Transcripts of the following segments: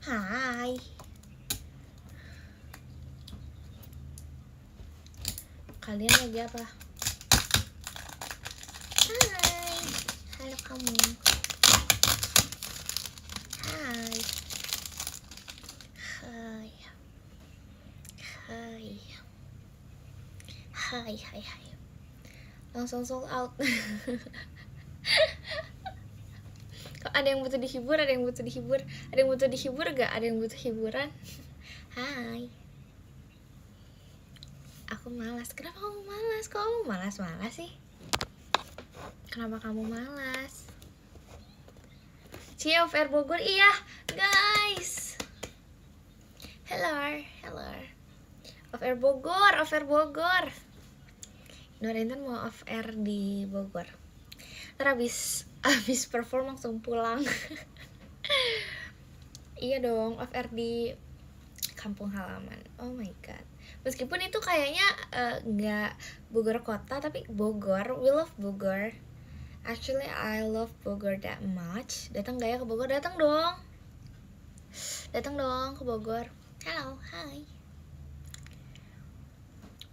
Hai. Kalian lagi apa? Hai. Halo kamu. Hai. Hai. Hai. Hai, hai, hai. Langsung sold out. Kok ada yang butuh dihibur, ada yang butuh dihibur, ada yang butuh dihibur gak? Ada yang butuh hiburan? Hai. Aku malas. Kenapa kamu malas? Kok kamu malas-malas sih? Kenapa kamu malas? Cie of Air Bogor, iya guys. Hello, hello. Of Air Bogor, of Air Bogor. Nur Intan mau off air di Bogor. Ntar abis perform langsung pulang. Iya dong, off air di kampung halaman. Oh my god. Meskipun itu kayaknya nggak Bogor kota, tapi Bogor. We love Bogor. Actually, I love Bogor that much. Datang gak ya ke Bogor? Datang dong. Datang dong ke Bogor. Halo, hai.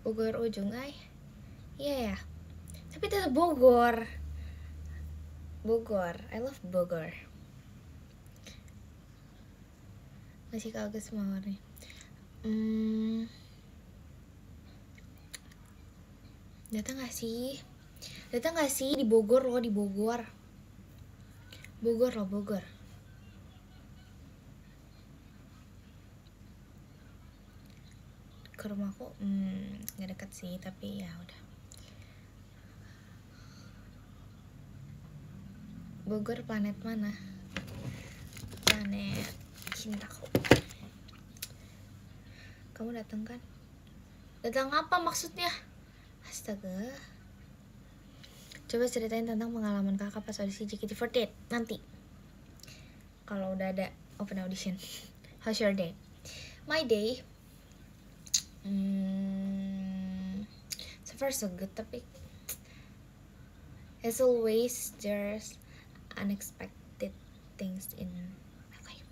Bogor ujung, ay. Iya ya. Tapi tetap Bogor. Bogor. I love Bogor. Masih kagak semangat nih. Datang gak sih? Datang gak sih di Bogor loh, di Bogor. Bogor loh, Bogor. Ke rumahku gak deket sih, tapi ya udah. Bogor planet mana? Planet cintaku. Kamu datang kan? Datang apa maksudnya? Astaga. Coba ceritain tentang pengalaman kakak pas audisi JKT48 nanti. Kalau udah ada open audition. How's your day? My day so far so good, tapi as always there's unexpected things in my life.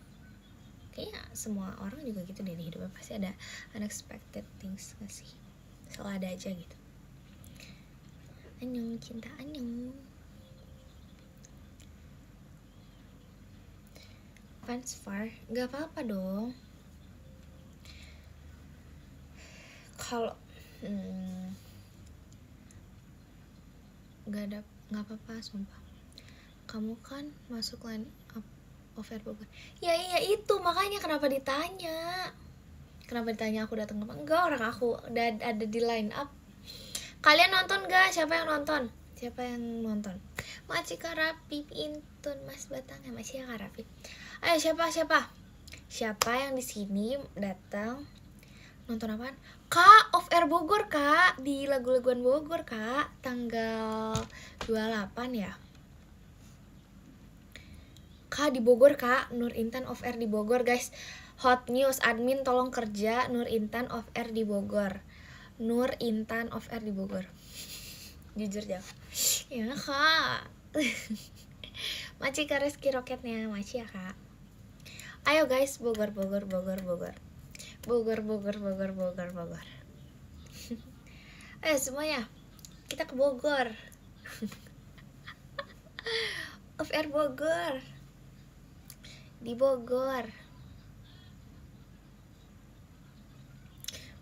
Kayaknya semua orang juga gitu deh di hidupnya, pasti ada unexpected things gak sih? Selalu ada aja gitu. Annyeong, cinta annyeong. Fans far, gak apa-apa dong. Kalau gak apa-apa sumpah. Kamu kan masuk line up of Air Bogor. Ya iya itu, makanya kenapa ditanya? Kenapa ditanya aku datang apa? Enggak, orang aku udah ada di line up. Kalian nonton gak? Siapa yang nonton? Siapa yang nonton? Macika Rapi Intun Mas Batang ya, Macika Rapi. Ayo siapa yang di sini datang nonton apaan? Kak, Off Air Bogor kak, di lagu-laguan Bogor kak, tanggal 28 ya. Kak di Bogor kak, Nur Intan Off Air di Bogor guys. Hot news, admin tolong kerja, Nur Intan Off Air di Bogor. Nur Intan Off Air di Bogor. Jujur jawab. Ya kak. Maci ke Reski Roketnya, Maci ya kak. Ayo guys, Bogor. Ayo semuanya, kita ke Bogor. Off Air Bogor. Di Bogor.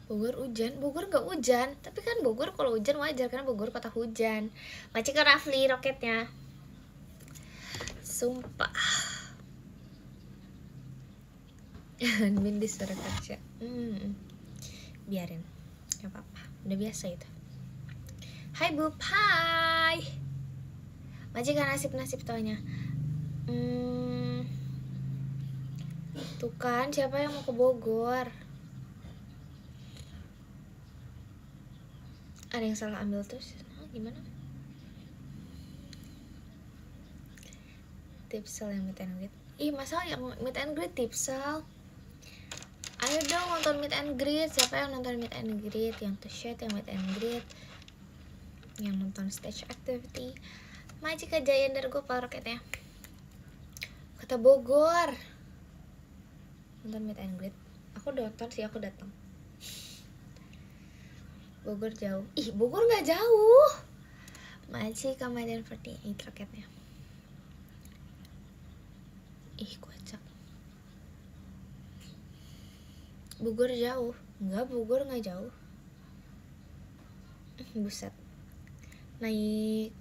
Bogor hujan, Bogor gak hujan. Tapi kan Bogor kalau hujan wajar, karena Bogor kota hujan. Macam ke Rafli Roketnya. Sumpah. Admin disuruh kerja. Biarin, gak apa-apa, udah biasa itu. Hai Bub, hai. Majikan nasib taunya. Tuh kan, siapa yang mau ke Bogor? Ada yang salah ambil terus. Gimana? Tipsel yang meet and greet. Ih, masalah yang meet and greet Tipsel. Ayo dong nonton meet and greet. Siapa yang nonton meet and greet? Yang t-shirt, yang meet and greet, yang nonton stage activity. Majika Jayandar gue Roketnya. Kota Bogor. Nonton meet and greet. Aku nonton sih, aku datang. Bogor jauh. Ih, Bogor nggak jauh. Masih Kamadian 48 raketnya. Ih, kocak. Bogor jauh. Enggak, Bogor nggak jauh. Buset. Naik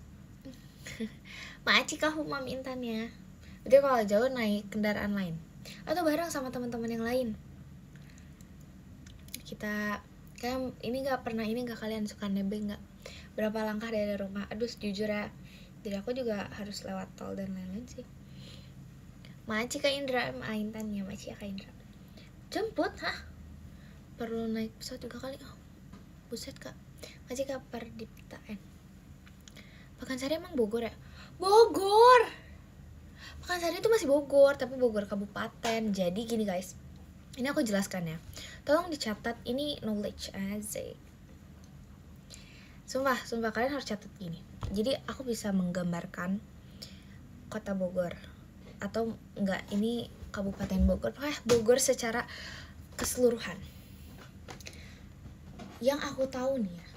Maci kahu mam intannya. Berarti kalau jauh naik kendaraan lain atau bareng sama teman-teman yang lain. Kita kan ini nggak pernah, ini nggak kalian suka nebeng nggak? Berapa langkah dari rumah? Aduh jujur ya, jadi aku juga harus lewat tol dan lain-lain sih. Maci Kak Indra, intannya Maci Kak Indra. Jemput, hah? Perlu naik pesawat juga kali? Oh, buset Kak. Maci Kak Perdiptaan. Pekansari emang Bogor ya? Bogor! Pekansari itu masih Bogor, tapi Bogor kabupaten. Jadi gini guys, ini aku jelaskan ya. Tolong dicatat, ini knowledge aja. Sumpah kalian harus catat gini. Jadi aku bisa menggambarkan kota Bogor, atau enggak, ini Kabupaten Bogor, Bogor secara keseluruhan. Yang aku tahu nih ya,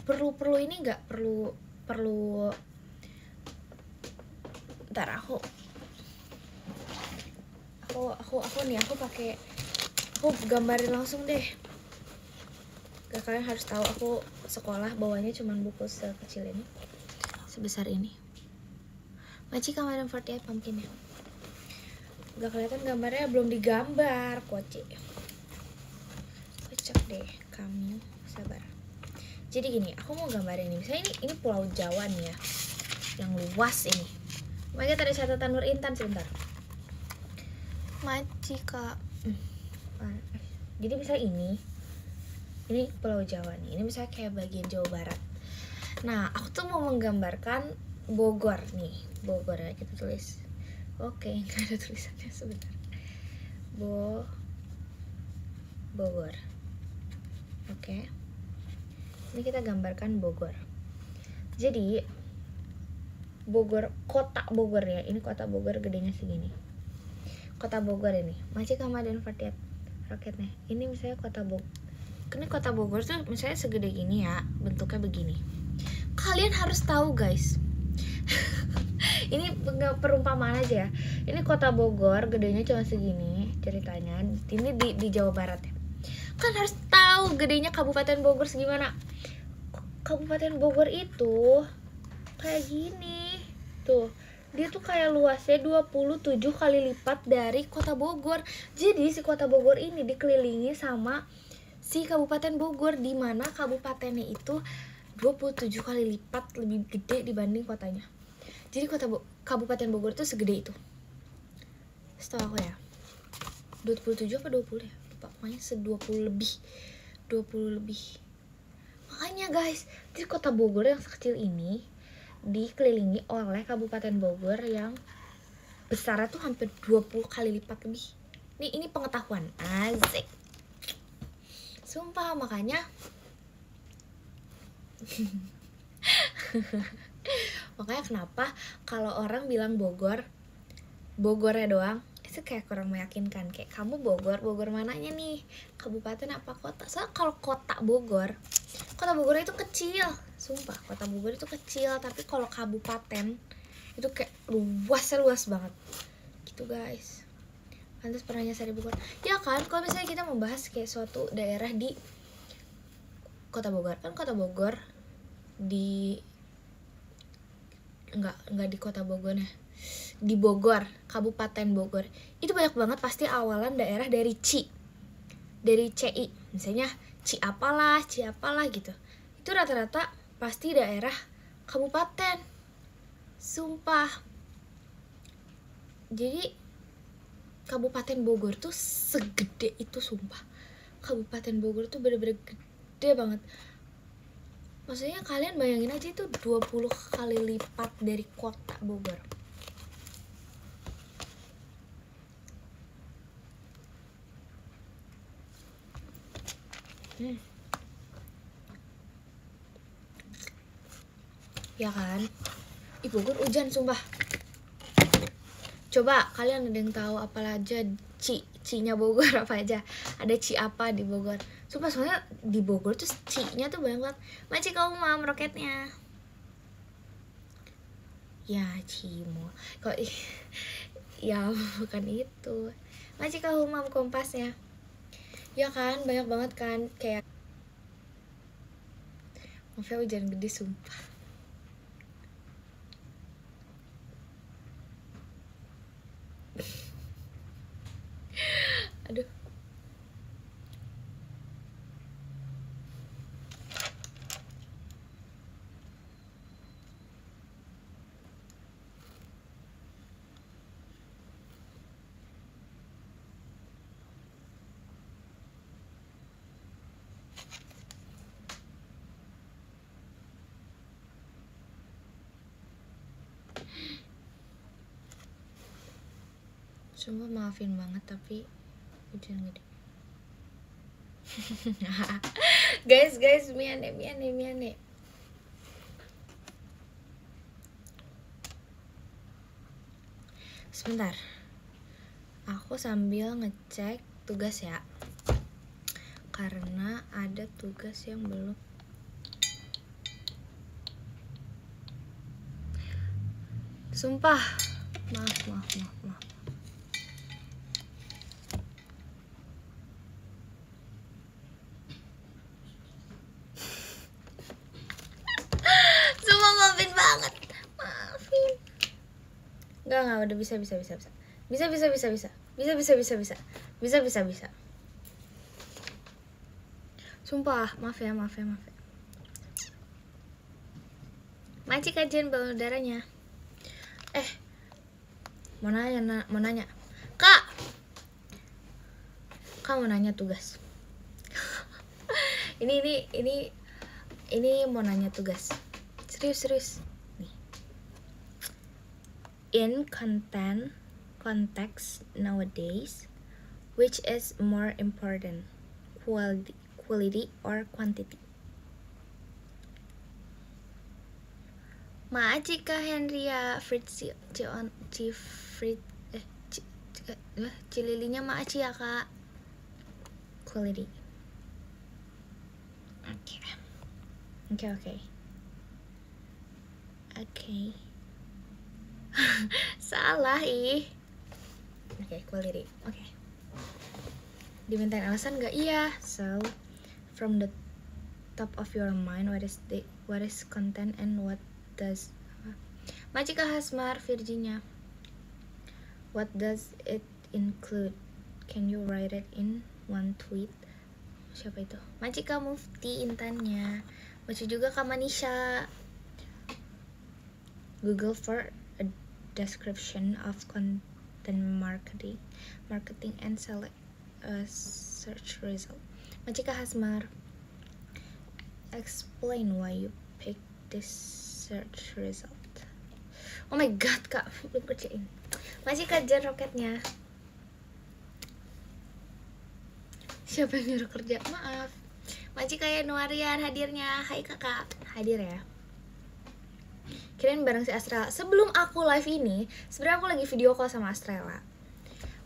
perlu ini enggak perlu ntar aku gambarin langsung deh. Gak, kalian harus tahu aku sekolah bawanya cuman buku sekecil ini, sebesar ini. Maci Kamadian 48 pumpkin ya. Gak kelihatan gambarnya, belum digambar, kocek deh kamu, sabar. Jadi gini, aku mau gambarin ini. Misalnya ini Pulau Jawa nih ya, yang luas ini. Makanya tadi catatan Nur Intan sebentar. Maci Kak. Jadi misalnya ini Pulau Jawa nih. Ini misalnya kayak bagian Jawa Barat. Nah, aku tuh mau menggambarkan Bogor nih. Bogor ya, kita tulis. Oke, nggak ada tulisannya, sebentar. Bogor. Oke. Ini kita gambarkan Bogor. Jadi Bogor, kota Bogor ya. Ini kota Bogor gedenya segini. Kota Bogor ini. Masih Kamadian 48 raketnya. Ini misalnya kota Bogor. Ini kota Bogor tuh misalnya segede gini ya. Bentuknya begini. Kalian harus tahu guys. Ini perumpamaan aja ya. Ini kota Bogor gedenya cuma segini ceritanya. Ini di Jawa Barat ya. Kan harus tahu gedenya Kabupaten Bogor segimana. Kabupaten Bogor itu kayak gini tuh, dia tuh kayak luasnya 27 kali lipat dari kota Bogor. Jadi si kota Bogor ini dikelilingi sama si Kabupaten Bogor, di mana kabupatennya itu 27 kali lipat lebih gede dibanding kotanya. Jadi Kabupaten Bogor itu segede itu, setahu aku ya. 27 apa 20 ya, lupa, pokoknya 20 lebih. Makanya guys, jadi kota Bogor yang sekecil ini dikelilingi oleh Kabupaten Bogor yang besarnya tuh hampir 20 kali lipat lebih. Ini pengetahuan asik. Sumpah, makanya kenapa kalau orang bilang Bogornya doang itu kayak kurang meyakinkan. Kayak kamu Bogor mananya nih, kabupaten apa kota? Soalnya kalau kota Bogor itu kecil, sumpah kota Bogor itu kecil, tapi kalau kabupaten itu kayak luas banget gitu guys. Pantas pernah nyasar di Bogor ya kan. Kalau misalnya kita membahas kayak suatu daerah di kota Bogor, kan kota Bogor di enggak di kota Bogornya, di Bogor, Kabupaten Bogor itu banyak banget pasti awalan daerah dari CI, misalnya Ci apalah gitu. Itu rata-rata pasti daerah kabupaten, sumpah. Jadi Kabupaten Bogor tuh segede itu, sumpah. Kabupaten Bogor tuh bener-bener gede banget. Maksudnya kalian bayangin aja, itu 20 kali lipat dari kota Bogor. Ya kan? Bogor hujan sumpah. Coba kalian ada yang tahu apa aja Ci-nya Bogor apa aja. Ada Ci apa di Bogor. Sumpah soalnya di Bogor tuh Ci-nya tuh banyak banget. Maci Kahumam roketnya. Ya Cimo. Kok ya bukan itu. Maci Kahumam Kompasnya. Ya kan, banyak banget kan kayak maaf ya hujan gede sumpah. Aduh. Sumpah maafin banget tapi hujan gede. guys miane. Sebentar, aku sambil ngecek tugas ya, karena ada tugas yang belum. Sumpah, maaf. Sumpah maafin banget, maafin. Enggak, udah bisa. Bisa. Sumpah, maaf ya. Maci kajian balon udaranya. Mau nanya. Kak mau nanya tugas. ini mau nanya tugas. Serius. Nih. In context nowadays, which is more important, quality or quantity? Maajika Henria Fritz Cililinya Maaci ya kak. Quality. Oke. Salah ih. Quality. Dimintain alasan nggak? Iya. So, from the top of your mind, what is content and what does Majika Hasmar Virginia, what does it include? Can you write it in one tweet? Siapa itu? Majika Mufti Intannya. Baca juga Kak Manisha. Google for a description of content marketing and select a search result. Majika Hasmar, explain why you pick this search result. Oh my god kak, belum kerjain. Masih kajian roketnya. Siapa yang nyuruh kerja? Maaf. Masih kayak Nuarian hadirnya. Hai kakak, hadir ya. Kirain bareng si Astrela. Sebelum aku live ini, sebenarnya aku lagi video call sama Astrela.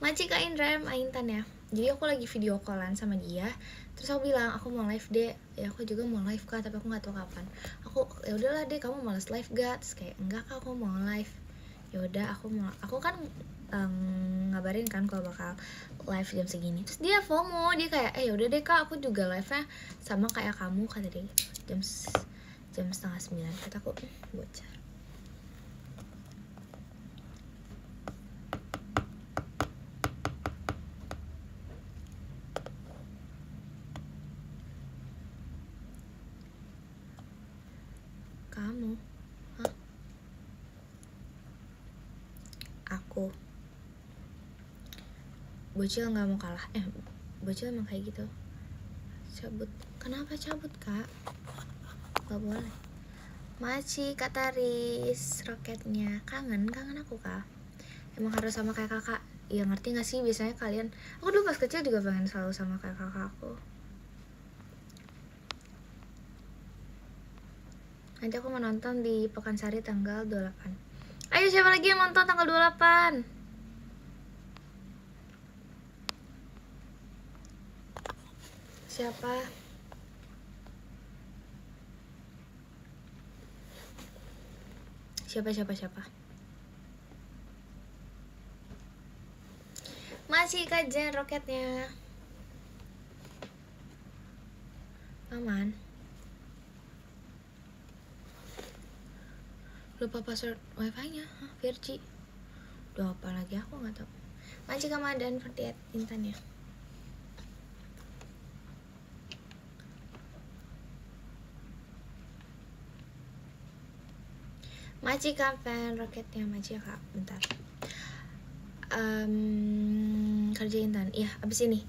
Maci Kak Indra Intan ya. Jadi aku lagi video callan sama dia. Terus aku bilang aku mau live deh. Ya aku juga mau live kak, tapi aku nggak tahu kapan. Ya udahlah deh, kamu malas live gak? Terus kayak enggak kak, aku mau live. Ya udah aku kan ngabarin kan kalau bakal live jam segini. Terus dia FOMO, dia kayak ya udah deh kak, aku juga live-nya sama kayak kamu kata dia gitu. Jam 8:30. Kata aku bocor. Kamu? Hah? Aku. Bocil nggak mau kalah. Bocil emang kayak gitu. Cabut. Kenapa cabut kak? Gak boleh. Maci Kataris roketnya. Kangen aku kak. Emang harus sama kayak kakak. Ya ngerti gak sih biasanya kalian. Aku dulu pas kecil juga pengen selalu sama kayak kakak aku. Nanti aku mau nonton di Pekansari tanggal 28. Ayo siapa lagi yang nonton tanggal 28? Siapa? Siapa? Masih kajian roketnya. Aman. Lupa password wifi-nya. Virgi. Udah apa lagi aku nggak tahu. Masih Ramadan 48 Intan ya. Maci kapan roketnya Maci ya kak, bentar. Kerja Intan, iya abis ini,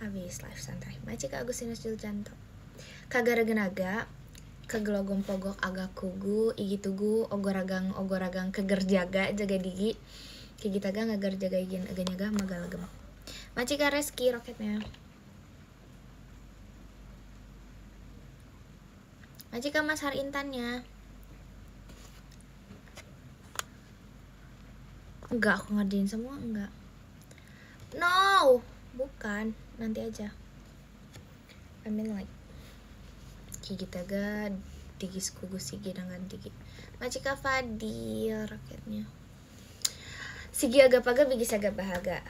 abis live santai. Maci kak Agustinus Juljanto. Kagara genaga, kegelogom pogok agak kugu, igi tugu, ogoragang kegerjaga jaga digi, kigitaga ngagar jaga igin aganyaga magalagem. Maci kak Reski roketnya. Maci kak Mas Har Intannya. Enggak, aku ngerjain semua, enggak. No, bukan, nanti aja. I mean like Kigitaga digis kugu sigi dengan digi. Macika Fadil raketnya. Sigi agak paga bigi saga bahaga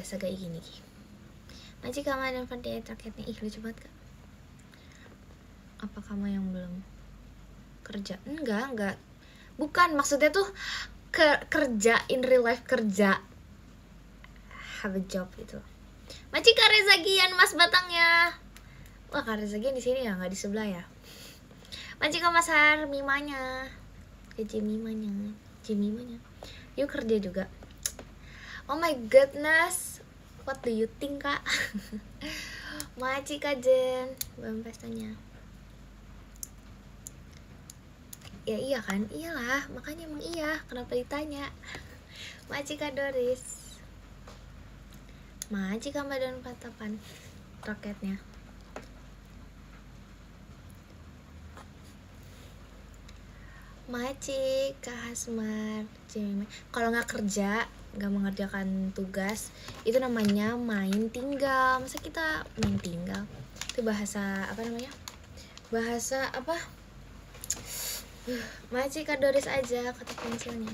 saga igini. Macika Madan Fadil raketnya. Ih lucu banget kak. Apa kamu yang belum kerja? Enggak. Bukan, maksudnya tuh kerja in real life, kerja have a job gitu. Macika Rezagian Mas Batangnya. Wah Kak Rezagian di sini ya, nggak di sebelah ya. Macika Mas Har Mimanya. Jemimanya. Yuk kerja juga. Oh my goodness, what do you think kak? Macika Jen belum pestanya. Ya iya kan, iyalah, makanya emang iya, kenapa ditanya. Macika Doris. Macika Madan Patapan roketnya. Macika Hasmar. Kalau nggak kerja, nggak mengerjakan tugas, itu namanya main tinggal. Masa kita main tinggal? Itu bahasa apa namanya? Bahasa apa? Macika Doris aja kata pensilnya.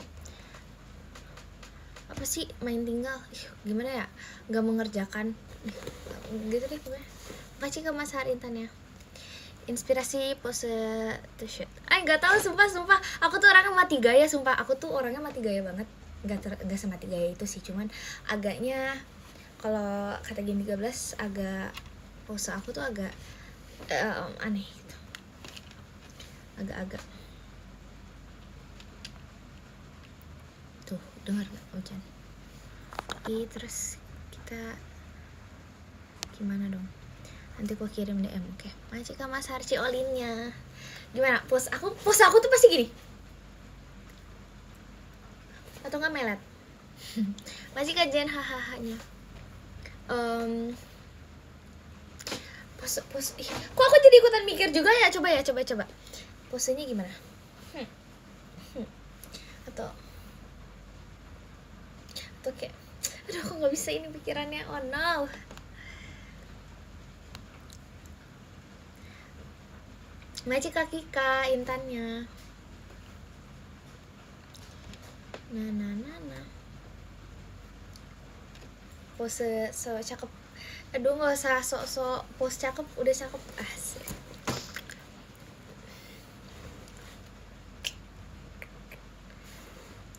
Apa sih main tinggal? Gimana ya? Gak mengerjakan gitu deh pokoknya. Macika Mas Har Intan ya. Inspirasi pose to shoot. Gak tahu sumpah. Aku tuh orangnya mati gaya sumpah. Aku tuh orangnya mati gaya banget. Gak semati gaya itu sih, cuman agaknya kalau kata Gen 13 agak pose aku tuh agak aneh gitu. Agak-agak. Tuh, dengar gak hujan? Terus kita gimana dong? Nanti aku kirim DM, oke? Macika Mas Harci Olinnya. Gimana? Pose aku tuh pasti gini. Atau nggak melet? Macika Jen hahaha-nya. Pose. Kok aku jadi ikutan mikir juga ya? Coba. Posenya gimana? Atau kayak, aduh aku nggak bisa ini pikirannya. Oh no. Macika Kika Intannya. Nah. Pose so cakep. Aduh nggak usah sok pose cakep, udah cakep. Asik.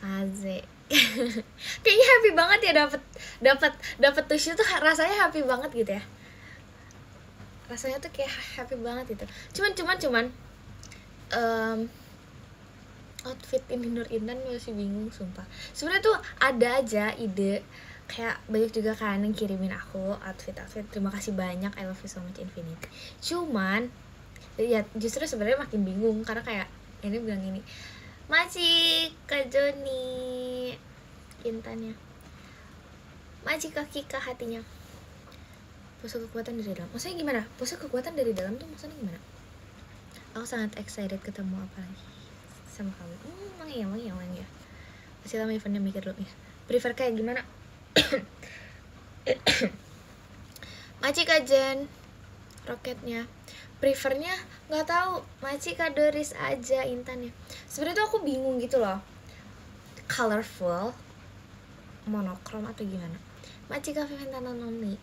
Azek. Kayaknya happy banget ya dapat tisu tuh rasanya happy banget gitu ya. Rasanya tuh kayak happy banget gitu. Cuman outfit ini Nur Intan masih bingung sumpah. Sebenarnya tuh ada aja ide, kayak banyak juga kan yang kirimin aku outfit. Terima kasih banyak, I love you so much infinity. Cuman ya justru sebenarnya makin bingung karena kayak ini bilang ini Maci Kak Joni Intannya. Maci Kak Kika hatinya. Pose kekuatan dari dalam. Maksudnya gimana? Pose kekuatan dari dalam tuh maksudnya gimana? Aku sangat excited ketemu apa lagi sama kamu. Emang iya. Masih lama eventnya mikir dulu ya. Prefer kayak gimana? Maci Kajen roketnya. Prefernya nggak tahu, Maci Kak Doris aja Intan ya. Sebenarnya tuh aku bingung gitu loh, colorful, monokrom atau gimana. Maci Kak Feven Tanah Nomi,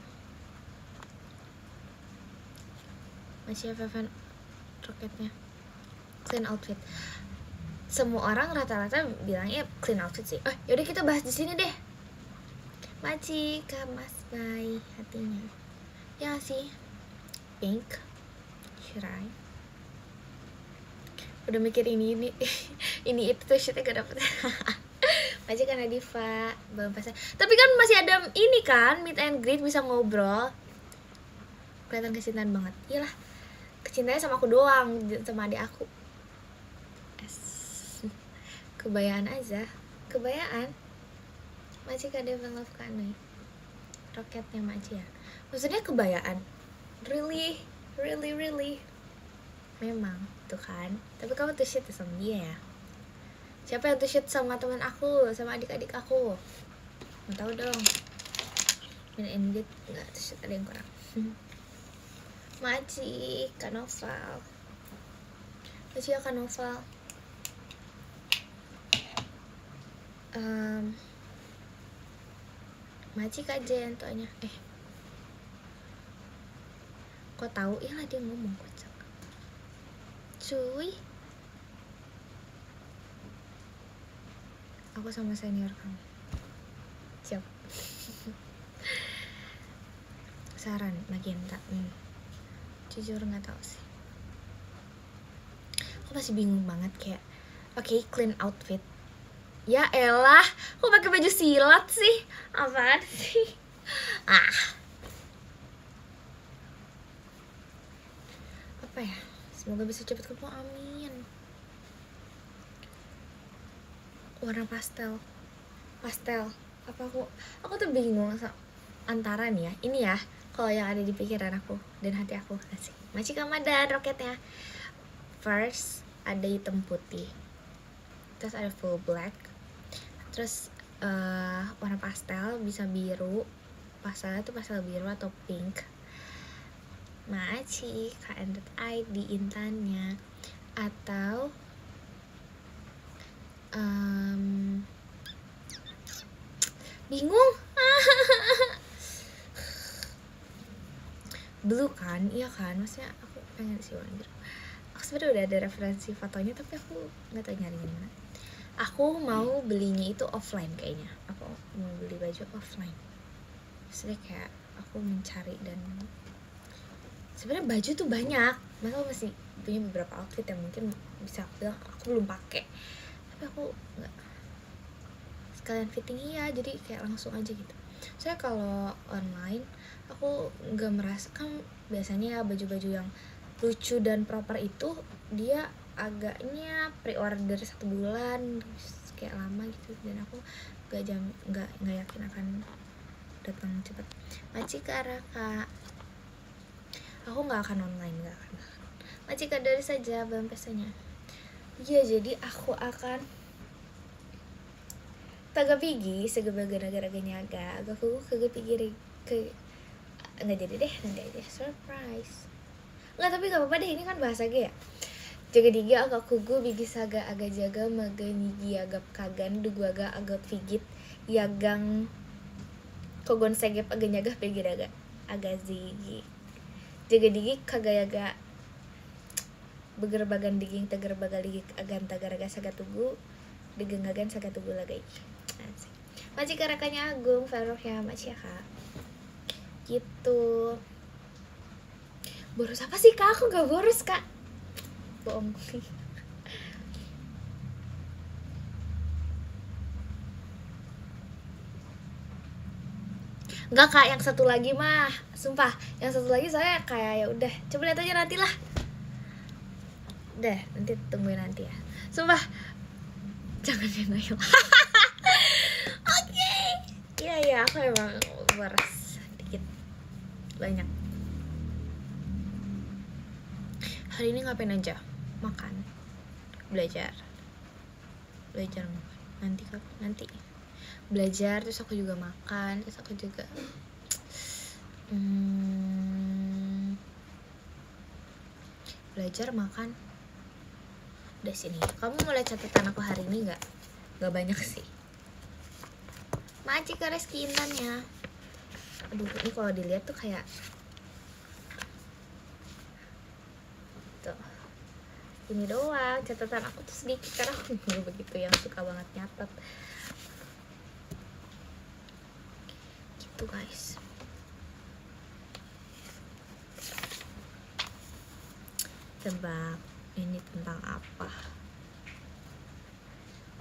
Maci Kak Feven roketnya clean outfit. Semua orang rata-rata bilangnya clean outfit sih. Yaudah kita bahas di sini deh. Maci Kak Mas Bay hatinya ya sih, pink. Shirai udah mikir ini ini itu tuh shitnya gak dapet. Masih kan Diva belum pasang, tapi kan masih ada ini kan meet and greet, bisa ngobrol. Kelihatan kecintaan banget. Iyalah, kecintaannya sama aku doang, sama adik aku. Kebayaan aja, kebayaan. Masih kan Devon Love Kanai roketnya Maci ya, maksudnya kebayaan. Really memang tuh kan. Tapi kamu tuh shit sama dia ya. Siapa yang tuh shit sama teman aku, sama adik-adik aku? Mau tahu dong. Min Endit nggak tuh shit, ada yang kurang. Maci Kanoval, Maci Kanoval. Maci Kajen toanya. Kok tahu? Iyalah dia ngomong kocak. Cuy, aku sama senior kamu. Siap. Saran Magenta. Jujur nggak tahu sih. Aku masih bingung banget kayak. Oke, clean outfit. Ya elah, kok pakai baju silat sih? Apaan sih? Apa ya? Semoga bisa cepet ketemu, amin. Warna pastel. Apa aku tuh bingung antara nih ya. Ini ya, kalau yang ada di pikiran aku dan hati aku. Asik. Maci Kamadan roketnya. First ada hitam putih. Terus ada full black. Terus warna pastel, bisa biru. Pastelnya tuh pastel biru atau pink. Maci KN.id intannya, atau bingung. Blue kan, iya kan, maksudnya aku pengen sih warna biru. Aku sebenarnya udah ada referensi fotonya tapi aku nggak tahu nyari di mana. Aku mau belinya itu offline kayaknya. Aku mau beli baju offline. Maksudnya kayak aku mencari, dan sebenarnya baju tuh banyak, masa aku masih punya beberapa outfit yang mungkin bisa aku bilang aku belum pakai, tapi aku nggak sekalian fitting iya, jadi kayak langsung aja gitu. Soalnya kalau online aku nggak merasa, kan biasanya biasanya yang lucu dan proper itu dia agaknya pre-order 1 bulan, kayak lama gitu, dan aku nggak yakin akan datang cepat. Maci Karaka, aku nggak akan online, nggak akan. Maci dari saja belum pesannya. Iya, jadi aku akan taga pigi segera-geraganya agak kagak pikir ke nggak jadi deh, nanti aja surprise. Nggak, tapi nggak apa-apa deh, ini kan bahasa ya. Jaga diga agak kugu bigi saga agak jaga maga nigi agak kagan dugu agak figit yagang kogon segep agak nyagah pegir agak zigi. Jaga digi kagayaga beger bagan diging teger bagal digi agan tagaraga saga tugu digenggagan saga tugu lagi. Maci Karakanya Agung Farouk ya Maci ya kak. Gitu. Boros apa sih kak? Aku gak boros kak. Bohong. Enggak kak, yang satu lagi mah sumpah, yang satu lagi saya kayak ya udah, coba lihat aja nanti lah. Udah, nanti tungguin nanti ya. Sumpah, jangan denial. Oke. Iya, aku emang boros dikit banyak. Hari ini ngapain aja? Makan, belajar makan. Nanti belajar, terus aku juga makan, terus aku juga belajar, makan. Udah sini. Kamu mulai catatan aku hari ini nggak? Nggak banyak sih. Maci ke Reski Intannya. Aduh, ini kalau dilihat tuh kayak tuh. Ini doang catatan aku tuh sedikit karena aku nggak begitu yang suka banget nyatet. Gitu guys. Tebak ini tentang apa?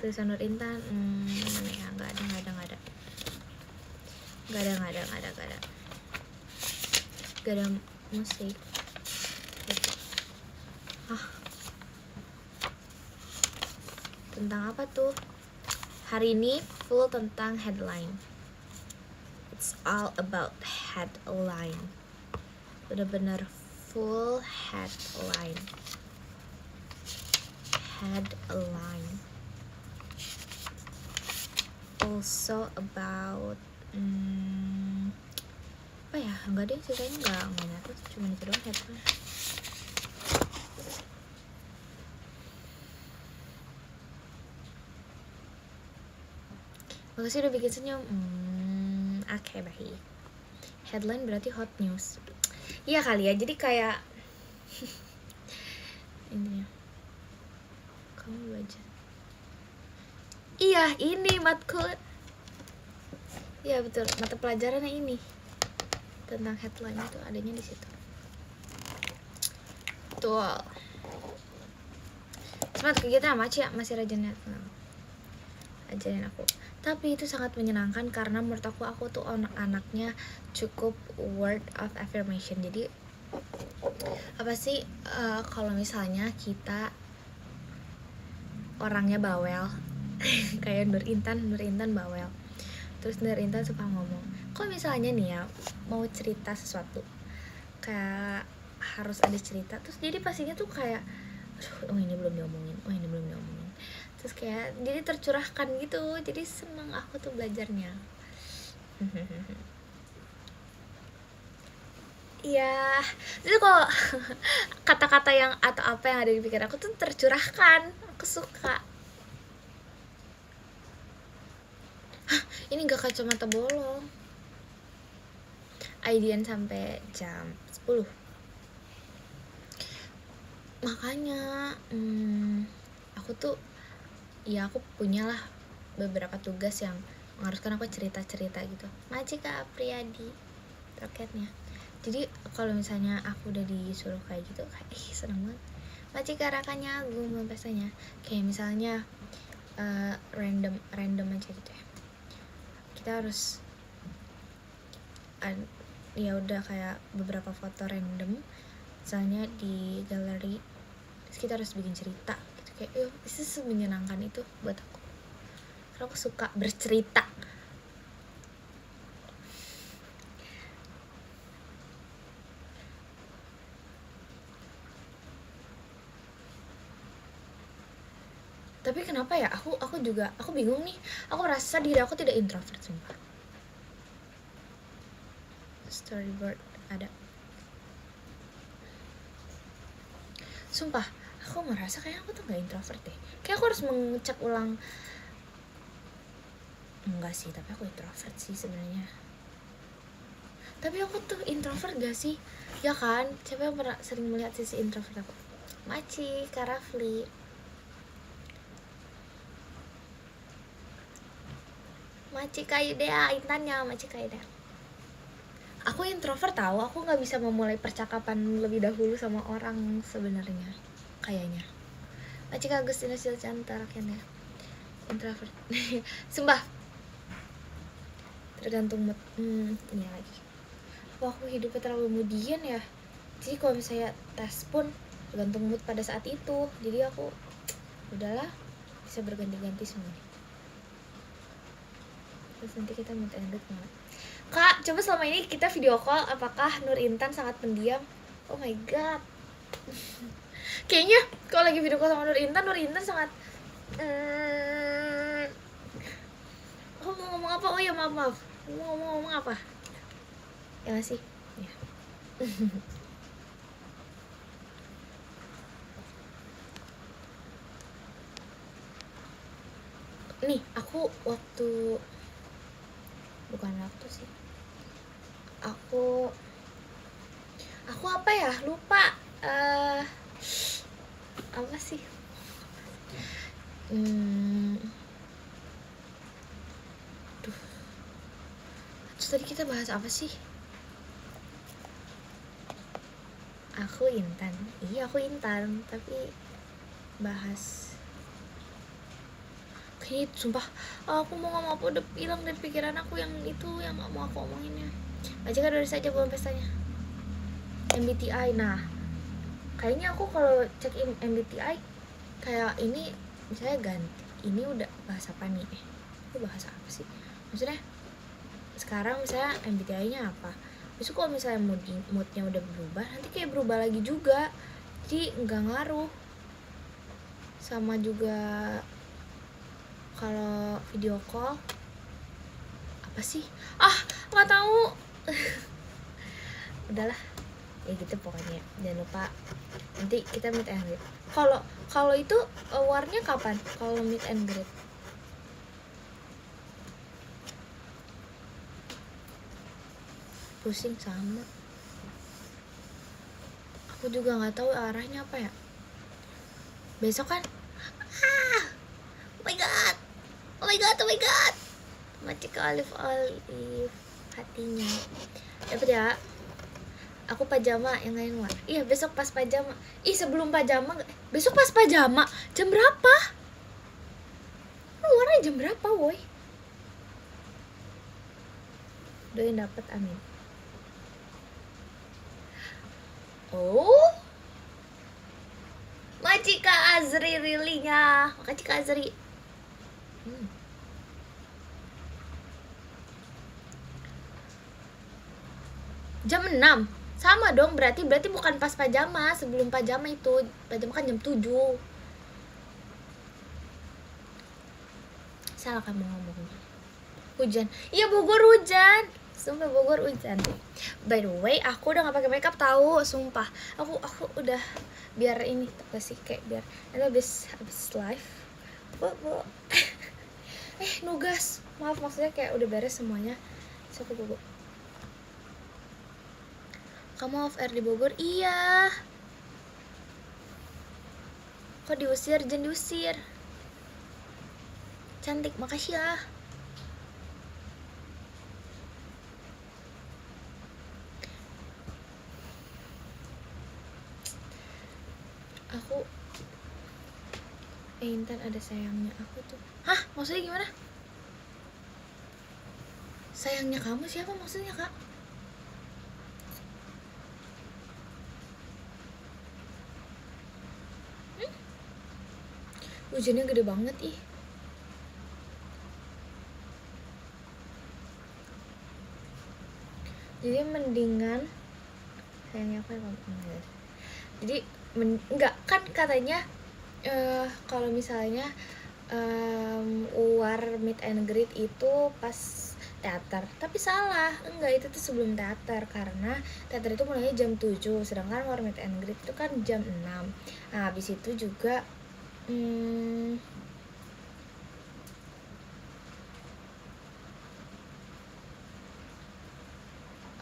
Tulisan Nur Intan, mana ya? Nggak ada. Gak ada musik. Tentang apa tuh? Hari ini full tentang headline. It's all about headline. Bener-bener full headline. Also about apa ya? Enggak deh, ceritanya enggak nyata, cuma itu doang headline. Makasih udah bikin senyum. Oke, baik. Headline berarti hot news. Iya kali ya, jadi kayak ini ya. Kamu baca. Iya, ini matkul. Iya betul, mata pelajarannya ini tentang headline itu adanya di situ. Betul. Semangat kegiatan Maci ya, masih rajin lihat. Ajarin aku. Tapi itu sangat menyenangkan karena menurut aku tuh anak-anaknya cukup word of affirmation. Jadi apa sih kalau misalnya kita orangnya bawel kayak Nur Intan bawel, terus Nur Intan suka ngomong kalau misalnya nih ya mau cerita sesuatu kayak harus ada cerita, terus jadi pastinya tuh kayak oh ini belum diomongin, terus kayak jadi tercurahkan gitu, jadi seneng aku tuh belajarnya. Iya, itu kok kata-kata yang atau apa yang ada di pikiran aku tuh tercurahkan, aku suka. Hah, ini gak kacamata bolong. IDN sampai jam 10. Makanya aku tuh ya aku punyalah beberapa tugas yang mengharuskan aku cerita-cerita gitu. Majika Apriyadi roketnya. Jadi kalau misalnya aku udah disuruh kayak gitu kayak seneng banget. Majika Rakanya Agung pestanya. Kayak misalnya random aja gitu ya. Kita harus ya udah kayak beberapa foto random misalnya di galeri, terus kita harus bikin cerita gitu, kayak itu semenyenangkan itu buat aku karena aku suka bercerita. Tapi kenapa ya aku bingung nih, aku merasa diri aku tidak introvert sumpah. Storyboard ada. Sumpah, aku merasa kayak aku tuh gak introvert deh. Kayak aku harus mengecek ulang. Enggak sih, tapi aku introvert sih sebenarnya. Tapi aku tuh introvert gak sih? Ya kan? Siapa yang pernah sering melihat sisi introvert aku? Maci, Karafli. Maci Kaidea, Intannya, Maci Kaidea. Aku introvert tahu, aku nggak bisa memulai percakapan lebih dahulu sama orang sebenarnya, kayaknya. Macika Agustina Silcanta rakyatnya introvert. Sumpah, tergantung mood. Ini lagi. Aku hidupnya terlalu kemudian ya. Jadi kalau misalnya tes pun tergantung mood pada saat itu. Jadi aku udahlah bisa berganti-ganti semuanya. Terus nanti kita minta ended banget. Kak, coba selama ini kita video call, apakah Nur Intan sangat pendiam? Oh my god. Kayaknya kalau lagi video call sama Nur Intan sangat aku mau ngomong apa? Oh ya maaf. Mau ngomong apa? Ya gak sih? Ya. nih aku waktu, bukan waktu sih, aku apa ya, lupa. Apa sih, terus tadi kita bahas apa sih? Aku Intan, iya aku Intan, tapi bahas kayak sumpah aku mau ngomong apa udah hilang dari pikiran aku, yang itu yang gak mau aku omonginnya. Aja kan dari saja belum pestanya MBTI. Nah kayaknya aku kalau cek MBTI kayak ini misalnya ganti, ini udah bahas apa nih, itu bahas apa sih maksudnya sekarang, misalnya MBTI-nya apa, besok kalau misalnya moodnya udah berubah, nanti kayak berubah lagi juga, jadi nggak ngaruh. Sama juga kalau video call apa sih, nggak tahu. Udahlah ya gitu pokoknya, jangan lupa nanti kita meet and greet. Kalau itu warnya kapan kalau meet and greet? Pusing sama, aku juga nggak tahu arahnya apa ya. Besok kan oh my god, oh my god, oh my god, macet Alif hatinya dapat ya. Aku pajama yang lain war. Iya besok pas pajama. Sebelum pajama, besok pas pajama jam berapa? Warnanya jam berapa woi? Doain dapet, amin. Oh, makasih Kak Azri really-nya. Makasih Kak Azri. Jam 6. Sama dong, berarti bukan pas pajama, sebelum pajama itu. Pajama kan jam 7. Salah kamu ngomongnya. Hujan. Iya Bogor hujan. Sumpah Bogor hujan. By the way, aku udah gak pakai makeup tahu, sumpah. Aku udah biar ini apa sih, kayak biar nanti habis live. Nugas. Maaf, maksudnya kayak udah beres semuanya. Siapa Bogor? Kamu off air di Bogor? Iya. Kok diusir? Jangan diusir. Cantik, makasih ya. Aku Intan ada sayangnya aku tuh. Hah? Maksudnya gimana? Sayangnya kamu siapa maksudnya, Kak? Hujannya gede banget ih. Jadi mendingan sayangnya apa ya? Jadi enggak kan katanya kalau misalnya war meet and greet itu pas teater, tapi salah, enggak, itu tuh sebelum teater, karena teater itu mulainya jam 7, sedangkan war meet and greet itu kan jam 6. Nah habis itu juga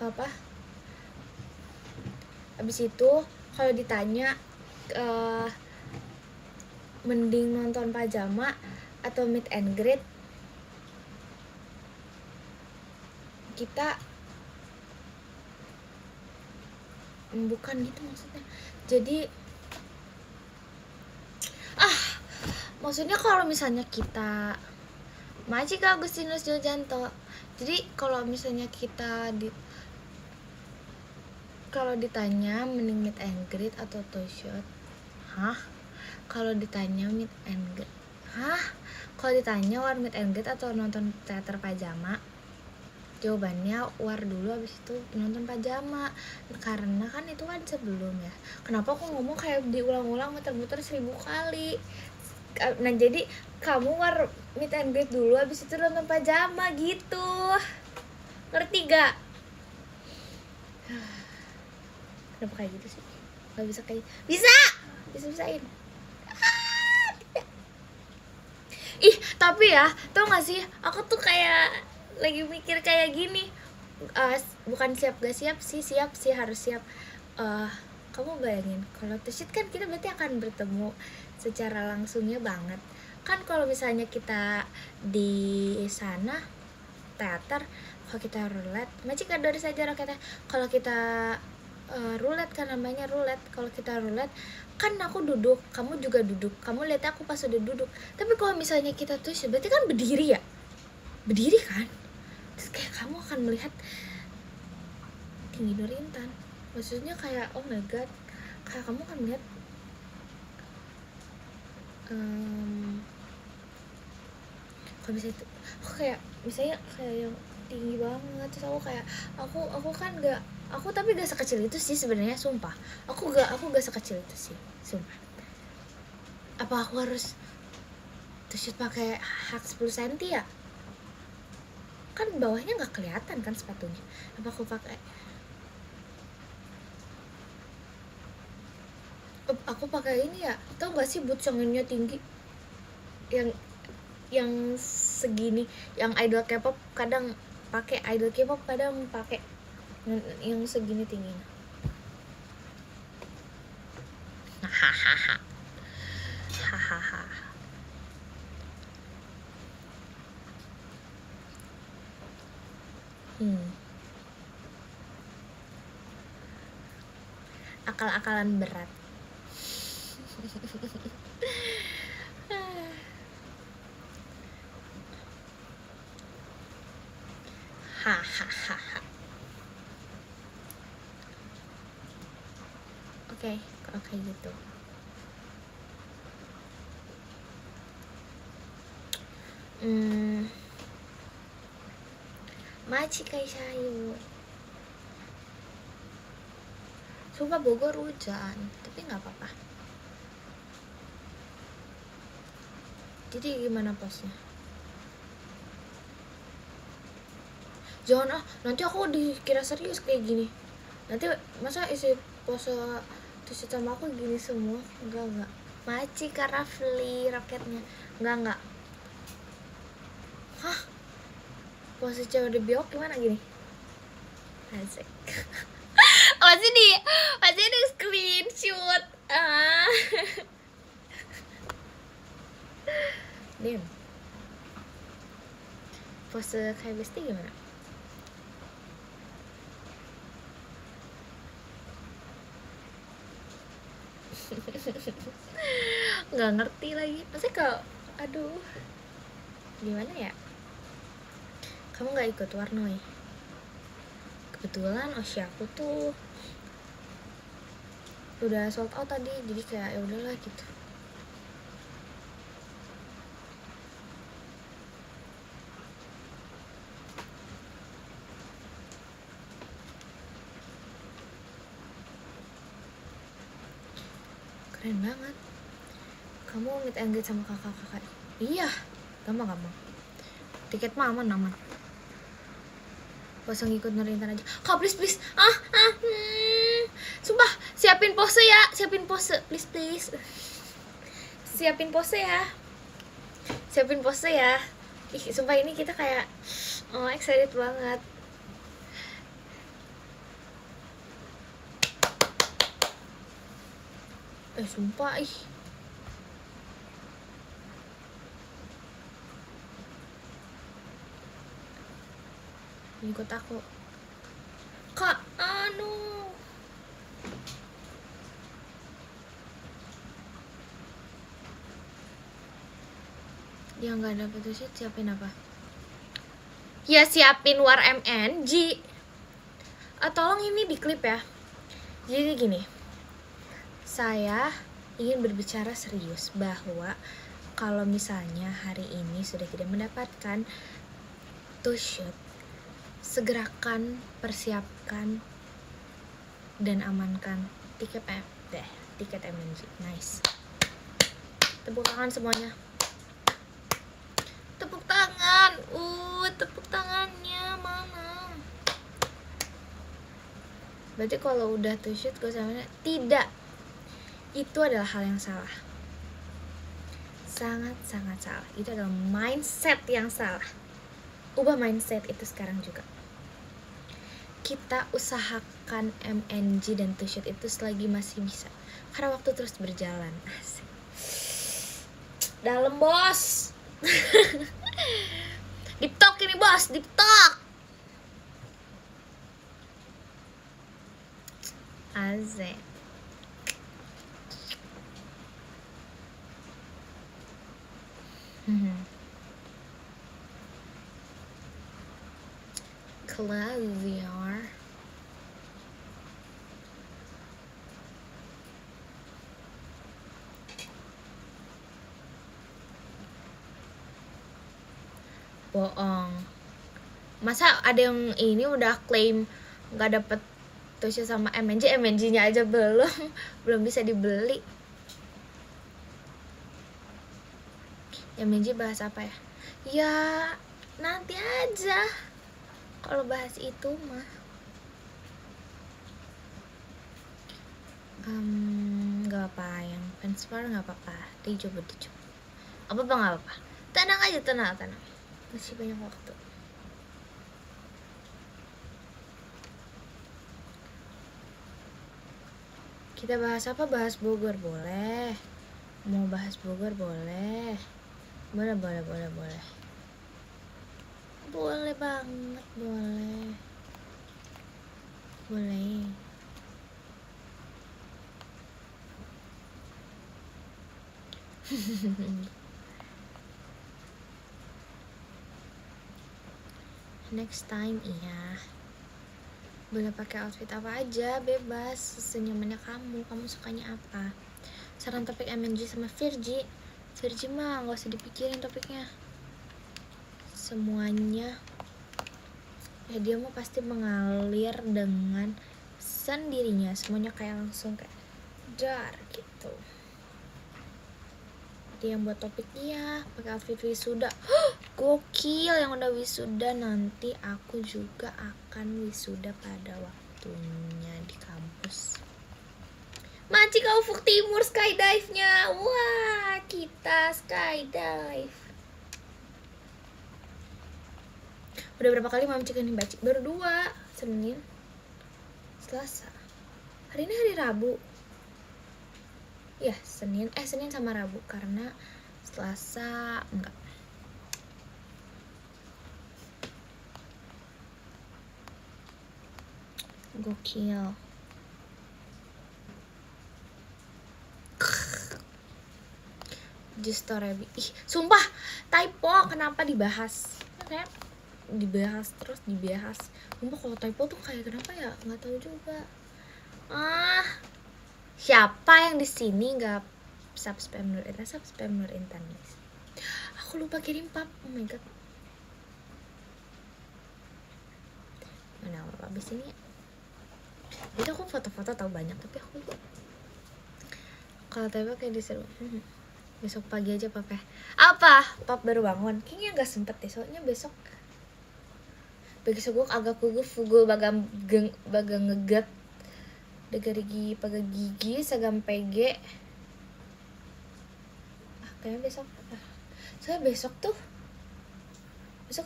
apa, habis itu kalau ditanya mending nonton pajama atau meet and greet, kita bukan gitu maksudnya. Jadi maksudnya kalau misalnya kita Majik Agustinus Jojanto, jadi kalau misalnya kita kalau ditanya mending meet and greet atau toy shot, kalau ditanya meet and greet, kalau ditanya war meet and greet atau nonton teater pajama, jawabannya war dulu, habis itu nonton pajama, karena kan itu kan sebelum ya. Kenapa aku ngomong kayak diulang-ulang muter-muter 1000 kali. Nah jadi kamu war meet and greet dulu, habis itu nonton pajama gitu, ngerti gak? Kenapa kayak gitu sih? Gak bisa kayak bisa-bisain. Ih, tapi ya, tau gak sih, aku tuh kayak lagi mikir kayak gini. Bukan siap gak siap sih, siap sih, harus siap. Kamu bayangin, kalau to shoot kan kita berarti akan bertemu secara langsungnya banget. Kan kalau misalnya kita di sana teater, kalau kita roulette, macam dari saja raketnya. Kalau kita roulette, kan namanya roulette. Kalau kita roulette, kan aku duduk, kamu juga duduk, kamu lihat aku pas udah duduk. Tapi kalau misalnya kita tuh berarti kan berdiri ya, berdiri kan, terus kayak kamu akan melihat tinggi Nurintan. Maksudnya kayak oh my god, kayak kamu akan melihat kalau misalnya itu aku kayak misalnya kayak yang tinggi banget, terus aku kayak aku kan gak, aku tapi gak sekecil itu sih sebenarnya, sumpah. Aku gak sekecil itu sih, sumpah. Apa aku harus t-shirt pakai hak 10 cm ya? Kan bawahnya nggak kelihatan kan sepatunya. Apa aku pakai? Aku pakai ini ya. Tau gak sih boots yang ininya tinggi? Yang segini, yang idol K-pop kadang pakai, idol K-pop kadang pakai yang segini tingginya. Hahaha. Hahaha. Akal-akalan berat. Hahaha. Oke, kalau kayak gitu. Maci kayak sayu. Sumpah Bogor hujan, tapi nggak apa-apa. Jadi gimana posnya? Jangan nanti aku dikira serius kayak gini. Nanti masa isi pose tuh sama aku gini semua? Enggak. Maci Karafli raketnya. Enggak. Hah? Pose cewek di biok gimana gini? Asik. Masih di screenshot. Diam. Pose kayak besti gimana? Nggak ngerti lagi. Maksudnya kalau aduh, gimana ya? Kamu nggak ikut Warnoy? Kebetulan Osya aku tuh udah sold out tadi, jadi kayak ya udahlah gitu. Keren banget. Kamu meet and greet sama kakak-kakak? Iya, gampang. Tiket mah aman. Pose ngikut Nurintan aja. Kak please. Sumpah, siapin pose ya, please. Siapin pose ya. Ih, sumpah ini kita kayak excited banget. Sumpah ih. Ikut aku. Kak, yang nggak dapet tuh siapin apa? Ya siapin War MNG. Tolong ini di klip ya. Jadi gini, saya ingin berbicara serius bahwa kalau misalnya hari ini sudah tidak mendapatkan to shoot, segerakan persiapkan dan amankan tiket MNG. Nice. Tepuk tangan semuanya. Tepuk tangan. Tepuk tangannya mana? Berarti kalau udah to shoot gue sama tidak. Itu adalah hal yang salah. sangat-sangat salah. Itu adalah mindset yang salah. Ubah mindset itu sekarang juga. Kita usahakan MNG dan T-shirt itu selagi masih bisa, karena waktu terus berjalan. Asik. Dalam bos. Deep talk ini bos, deep talk. Asik. Clever. Bohong. Masa ada yang ini udah klaim nggak dapet T-shirt sama MNG-nya aja belum bisa dibeli. MNG bahas apa ya? Ya nanti aja. Kalau bahas itu mah nggak apa, yang fans war nggak apa-apa, dicoba apa nggak apa, tenang aja, tenang, masih banyak waktu. Kita bahas apa? Bahas Bogor boleh, mau bahas Bogor boleh banget, boleh. Next time iya. Boleh pakai outfit apa aja, bebas, senyamannya kamu sukanya apa. Saran topik MNG sama Virgi mah nggak usah dipikirin topiknya, semuanya ya dia mah pasti mengalir dengan sendirinya, semuanya kayak langsung kayak dar gitu. Dia yang buat topiknya pakai outfit wisuda. Gokil, yang udah wisuda. Nanti aku juga akan wisuda pada waktunya di kampus. Manci ke ufuk timur skydive-nya. Wah, kita skydive. Udah berapa kali Mami Cik ini baca? Baru 2, Senin, Selasa. Hari ini hari Rabu. Ya, Senin sama Rabu, karena Selasa enggak. Gokil. Just Torebi. Ih, sumpah typo kenapa dibahas? Kayak dibahas. Sumpah kalau typo tuh kayak kenapa ya? Nggak tahu juga. Siapa yang di sini nggak subscribe Nur Intan guys? Aku lupa kirim pap. Oh my god. Mana apa abis ini ya? Itu aku foto-foto tahu banyak, tapi aku kalau typo kayak diseru. Besok pagi aja pap ya. Apa? Pap baru bangun. Kayaknya nggak sempet deh, soalnya besok gue agak fugu bagang ngegat degarigi paga gigi sagam PG. Kayaknya besok soalnya besok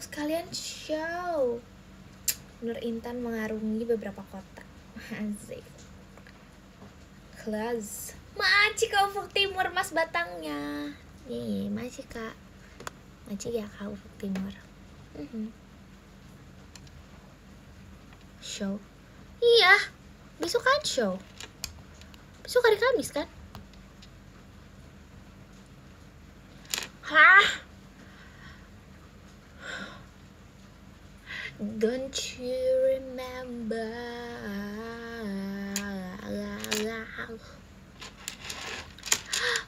sekalian show Nur Intan mengarungi beberapa kota. Asik. Kelas Maci ke ufuk timur mas batangnya. Nih Maci kak, Maci ya kak ufuk timur. Show. Iya, besok kan show. Besok hari Kamis kan? Hah? Don't you remember?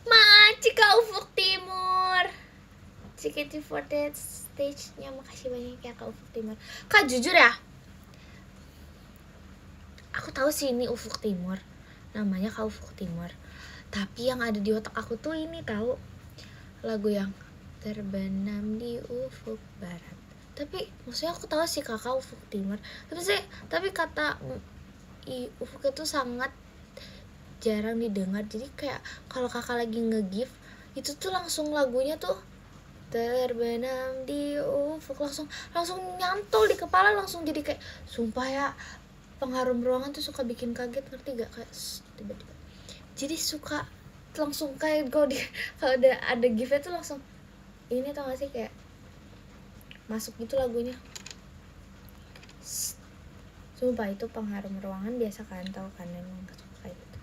Maci ke ufuk timur. JKT48 stage-nya, makasih banyak ya kak ufuk timur. Kak jujur ya, aku tahu sih ini ufuk timur, namanya kak ufuk timur. Tapi yang ada di otak aku tuh ini tahu lagu yang terbenam di ufuk barat. Tapi maksudnya aku tahu sih kakak ufuk timur. Tapi kata ufuk itu sangat jarang didengar. Jadi kayak kalau kakak lagi nge-give Itu tuh langsung lagunya tuh terbenam di ufuk, langsung nyantol di kepala, langsung jadi kayak sumpah ya, pengharum ruangan tuh suka bikin kaget, ngerti gak? Kayak tiba-tiba jadi suka langsung kayak kalau ada gift tuh langsung ini, tau gak sih, kayak masuk gitu lagunya. Sumpah itu pengharum ruangan biasa kan, tau kan, emang gak suka kayak gitu.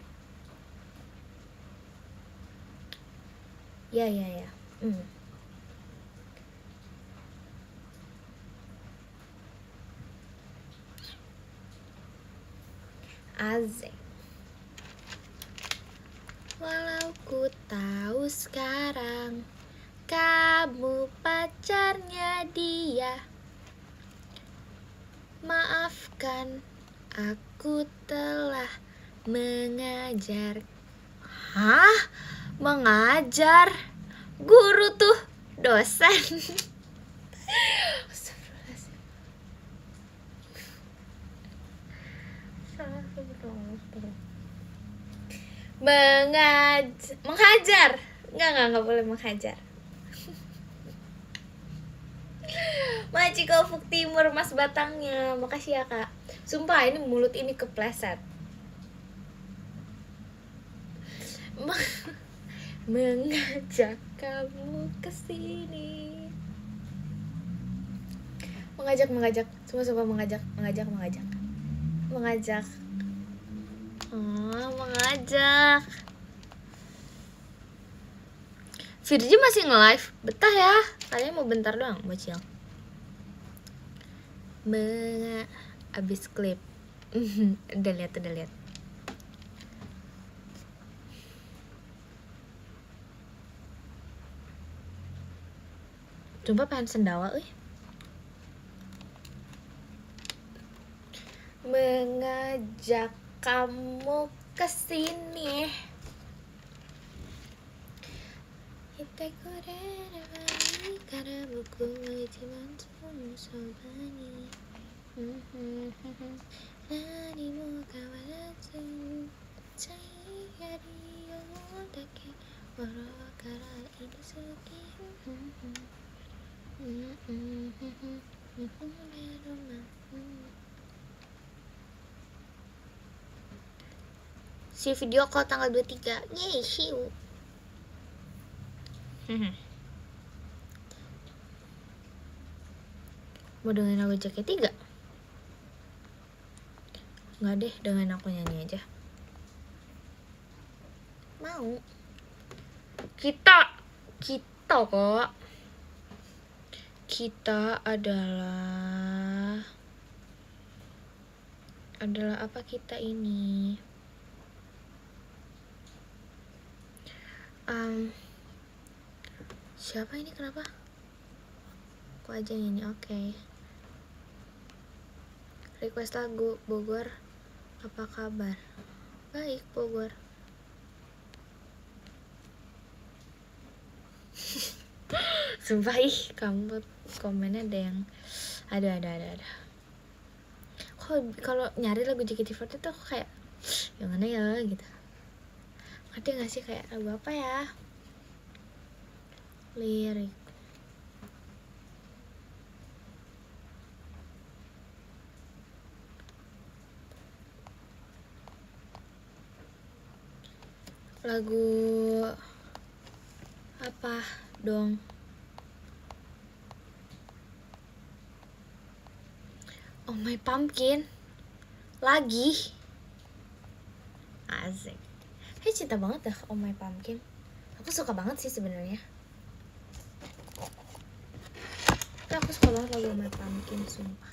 Ya. Azek. Walau ku tahu sekarang kamu pacarnya dia, maafkan aku telah mengajar. Hah? Mengajar? Guru tuh dosen. Menghajar. Enggak boleh menghajar. Maciko Ufuk Timur, Mas Batangnya. Makasih ya, Kak. Sumpah ini mulut ini kepleset. Mengajak kamu ke sini. Mengajak. Semua mengajak. Oh, mengajak. Virgi masih nge-live. Betah ya. Kalian mau bentar doang, bocil. Abis klip. Udah lihat. Coba pengen sendawa, Mengajak kamu ke sini. Karena buku cuman sobani. Nani mo kawaratsu sayari yo dake waro kara inosuki. Si video call tanggal 23. Yeay, hiu. Mau dengerin lagu JKT3? Nggak deh, dengan aku nyanyi aja. Mau. Kita kok. Kita adalah apa kita ini? Siapa ini, kenapa? Aku aja nyanyi, oke. Request lagu Bogor, apa kabar? Baik, Bogor. Sumpah kamu komennya ada yang ada. Kalau nyari lagu JKT48 tuh kayak yang mana ya gitu. Ngerti gak sih kayak lagu apa ya? Lirik. Lagu apa dong? Oh My Pumpkin lagi. Asik. Cinta banget dah Oh My Pumpkin. Aku suka banget sih sebenarnya. Aku suka banget lagu Oh My Pumpkin, sumpah.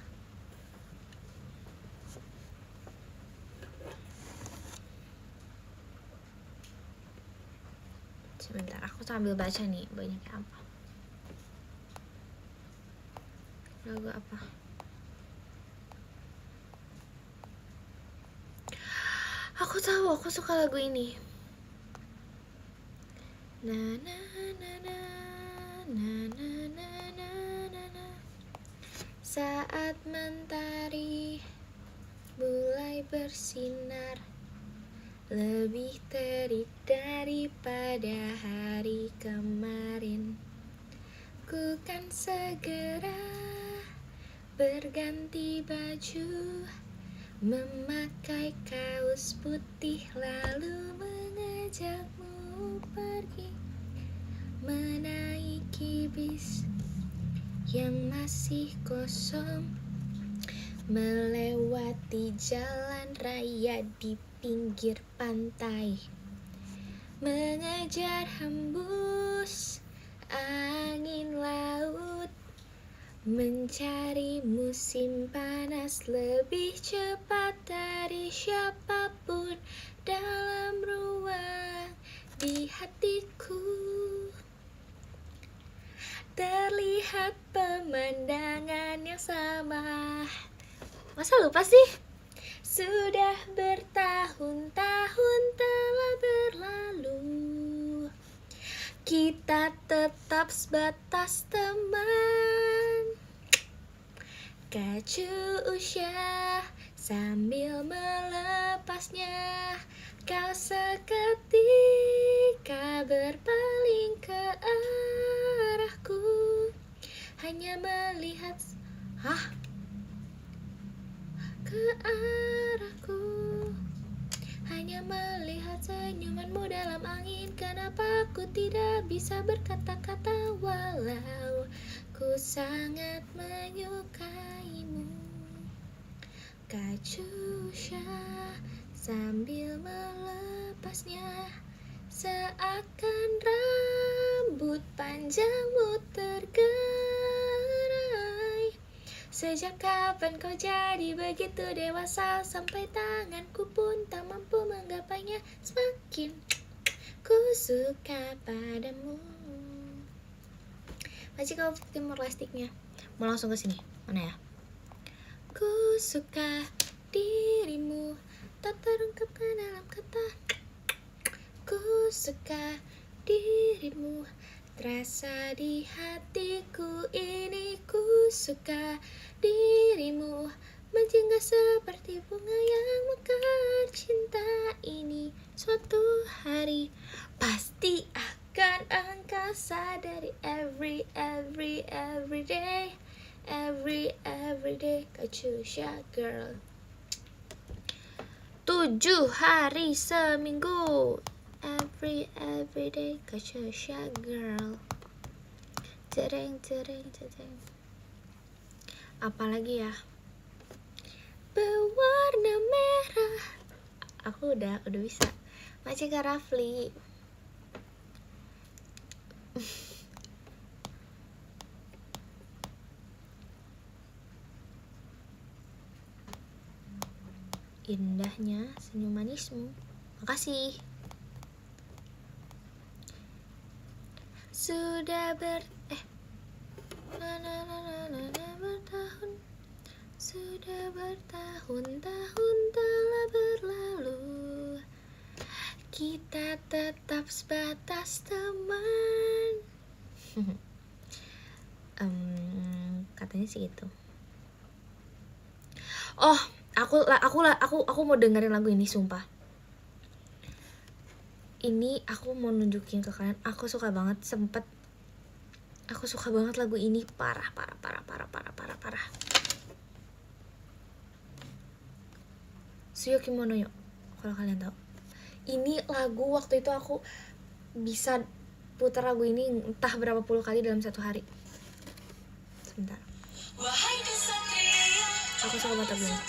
Sebentar, aku sambil baca nih banyaknya apa. Lagu apa? Aku tahu, aku suka lagu ini. Na na na na na na na na na na. Saat mentari mulai bersinar, lebih terik daripada hari kemarin. Ku kan segera berganti baju, memakai kaos putih, lalu mengajakmu pergi, menaiki bis yang masih kosong, melewati jalan raya di pinggir pantai, mengejar hembus angin laut, mencari musim panas lebih cepat dari siapapun dalam ruang di hatiku. Terlihat pemandangan yang sama. Masa lupa sih? Sudah bertahun-tahun telah berlalu, kita tetap sebatas teman. Kacu usya sambil melepasnya, kau seketika berpaling ke arahku, hanya melihat ke arahku, hanya melihat senyumanmu dalam angin. Kenapa aku tidak bisa berkata-kata walau ku sangat menyukaimu. Kacusha sambil melepasnya, seakan rambut panjangmu tergerai. Sejak kapan kau jadi begitu dewasa, sampai tanganku pun tak mampu menggapainya. Semakin ku suka padamu. Masih kau timur lastiknya. Mau langsung ke sini. Mana ya? Ku suka dirimu, tak terungkapkan dalam kata. Ku suka dirimu, terasa di hatiku ini. Ku suka dirimu, menjingga seperti bunga yang mekar. Cinta ini suatu hari pasti akan engkau sadari. Every day, every day, Kacusha girl. 7 hari seminggu, every day, Kacusha girl. Cereng. Apalagi ya? Berwarna merah. Aku udah bisa. Masih Kak Rafli. Indahnya senyum manismu. Makasih. Sudah bertahun, sudah bertahun-tahun telah berlalu, kita tetap sebatas teman. Katanya sih gitu. Oh, aku mau dengerin lagu ini, sumpah. Ini aku mau nunjukin ke kalian, aku suka banget lagu ini, parah. Suyo Kimono Yo, kalau kalian tahu. Ini lagu waktu itu aku bisa putar lagu ini entah berapa puluh kali dalam satu hari. Sebentar. Aku suka banget lagu ini.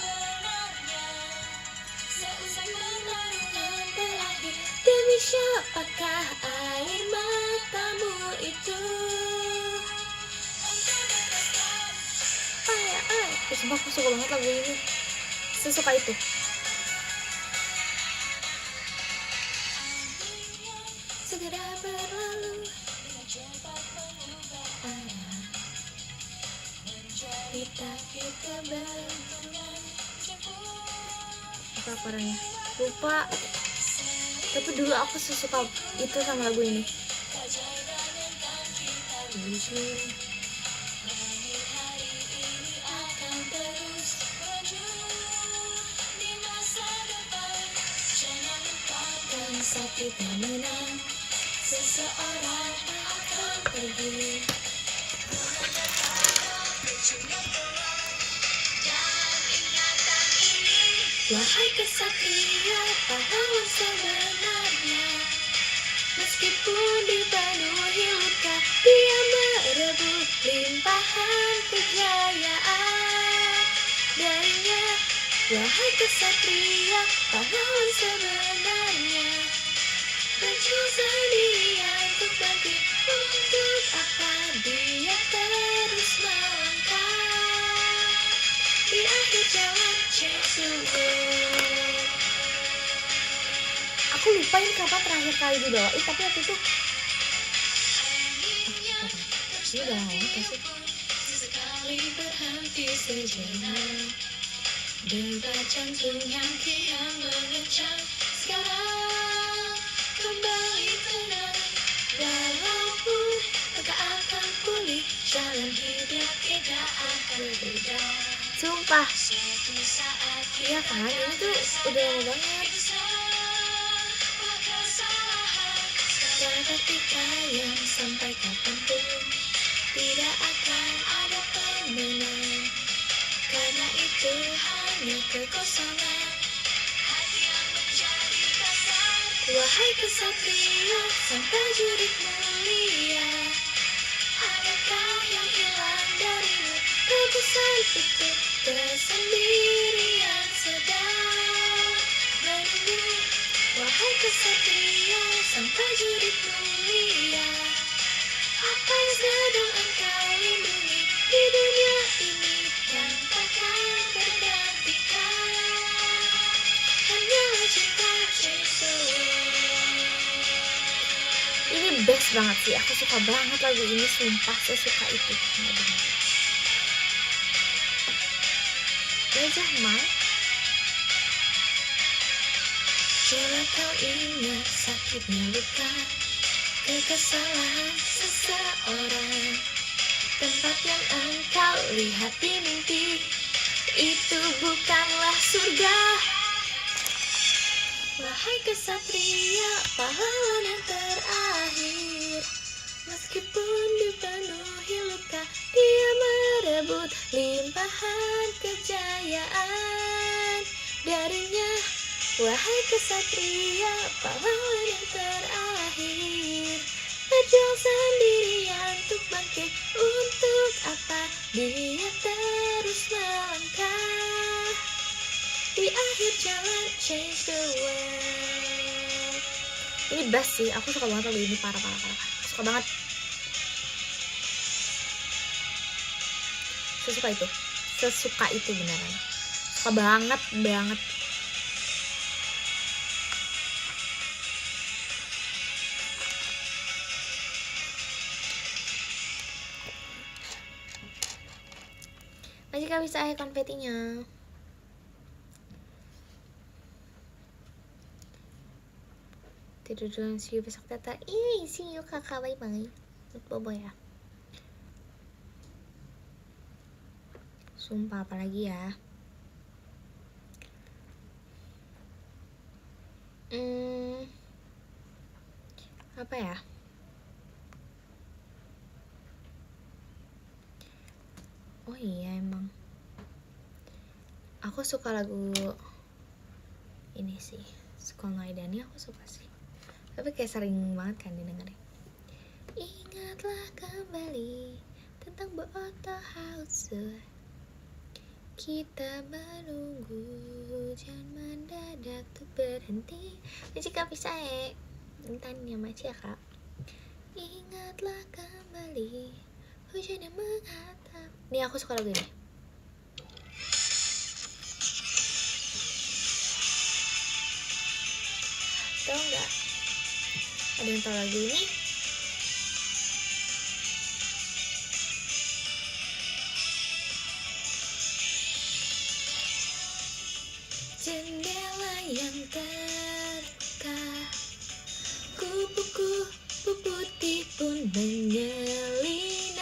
Demi siapakah air matamu itu? Sumpah aku suka banget lagu ini. Sesuka itu. Segera berlalu, kita beruntungan. Apa parahnya? Lupa. Tapi dulu aku suka itu sama lagu ini. kita menang, seseorang akan pergi. Wahai kesatria, pahlawan sebenarnya, meskipun dipenuhi luka, dia merebut limpahan kejayaan darinya. Wahai kesatria, pahlawan sebenarnya, berjuang sendirian untuk bangkit. Untuk apa dia terus melangkah di akhir jalan, change the world. Aku lupa ini kapan terakhir kali dibawain, tapi waktu itu ini udah lama kan sih. Sesekali berhenti sejenak, debar jantung yang kian mengejar. Sekarang kembali tenang, walaupun tak akan pulih, jalan hidup tidak akan berbeda. Sumpah, iya kan, ini tuh udah lama banget. Ketika yang sampai kapanpun tidak akan ada pemenang, karena itu hanya kekosongan hati yang menjadi kasar. Wahai kesatria, sang prajurit mulia, adakah yang hilang darimu? Tebusan itu kesendirian sedang menunggu. Wahai kesatria, sang prajurit mulia, apa yang sedang engkau lindungi di dunia ini yang takkan tergantikan? Hanyalah cinta, change the world. Ini best banget sih, aku suka banget lagu ini, sumpah sesuka itu. Gajah Mal, coba kau ingat sakitnya luka, kekesalan seseorang, tempat yang engkau lihat di mimpi, itu bukanlah surga. Wahai kesatria, pahlawan yang terakhir, meskipun dipenuhi luka, dia merebut limpahan kejayaan darinya. Wahai kesatria, pahlawan yang terakhir, berjuang sendirian untuk bangkit. Untuk apa dia terus melangkah di akhir jalan, change the world. Ini best sih, aku suka banget lagu ini, parah. Suka banget. Sesuka itu beneran. Suka banget. Masih gak bisa konfetinya. Tidur dulu, see you besok Tata. See you kakak, bye-bye. Bobo ya. Sumpah, apalagi ya. Apa ya? Oh iya, emang aku suka lagu ini sih, Sekolah Dani aku suka sih, tapi kayak sering banget kan didengerin. Ingatlah kembali tentang Boto Hauser, kita menunggu, jangan mendadak tuh berhenti. Jika bisa tanya Maci ya kak. Ingatlah kembali, hujan yang menghantam. Nih aku suka lagu ini. Tahu nggak? Ada yang tahu lagu ini? Jendela yang terbuka, kupu-kupu putih pun menyelinap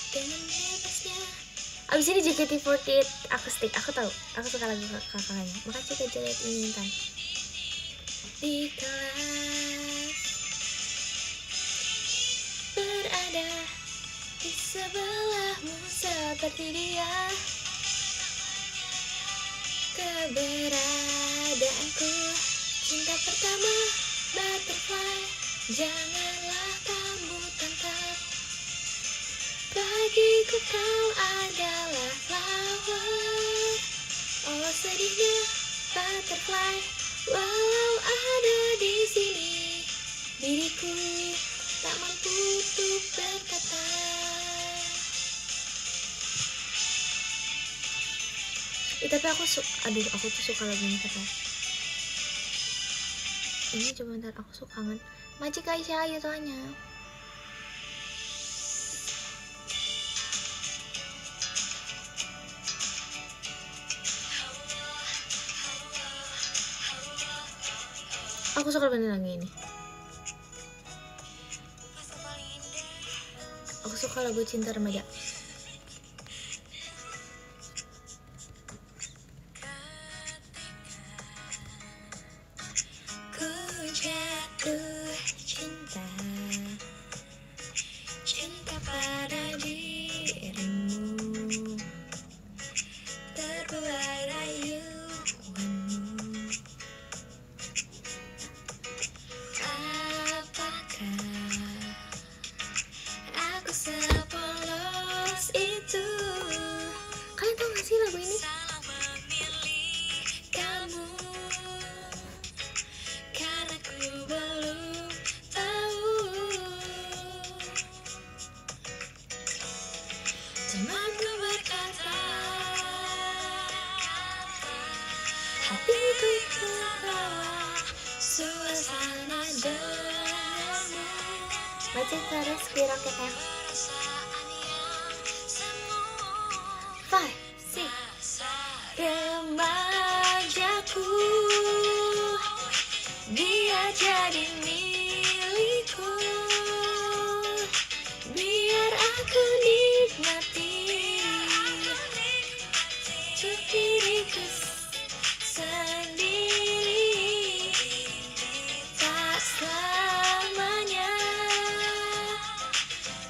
dengan bebasnya. Abis ini JKT48 akustik, aku tahu, aku suka lagu kakaknya. Makasih Kak Jalet ini Intan. di kelas, berada di sebelahmu seperti dia. Keberadaanku, cinta pertama, butterfly. Janganlah kamu tangkap, bagiku kau adalah flower. Oh sedihnya butterfly, walau ada di sini, diriku tak mampu untuk berkata. Tapi aku tuh suka lagu ini kata. Ini coba ntar aku suka kangen. Majik Aisyah ayo tanya. Aku suka banget lagu ini. Aku suka lagu Cinta Remaja. Ku jatuh cinta, cinta pada dirimu, terbuai rayuanmu. Apakah aku sepolos itu? Kalian tau gak sih lagu ini? Kamu, karena ku belum tahu. Temanku berkata, hatiku terbawa suasana denganmu. Baca terus kira kita 5, 6. Remajaku, dia jadi milikku, biar aku nikmati untuk diriku sendiri. Tak selamanya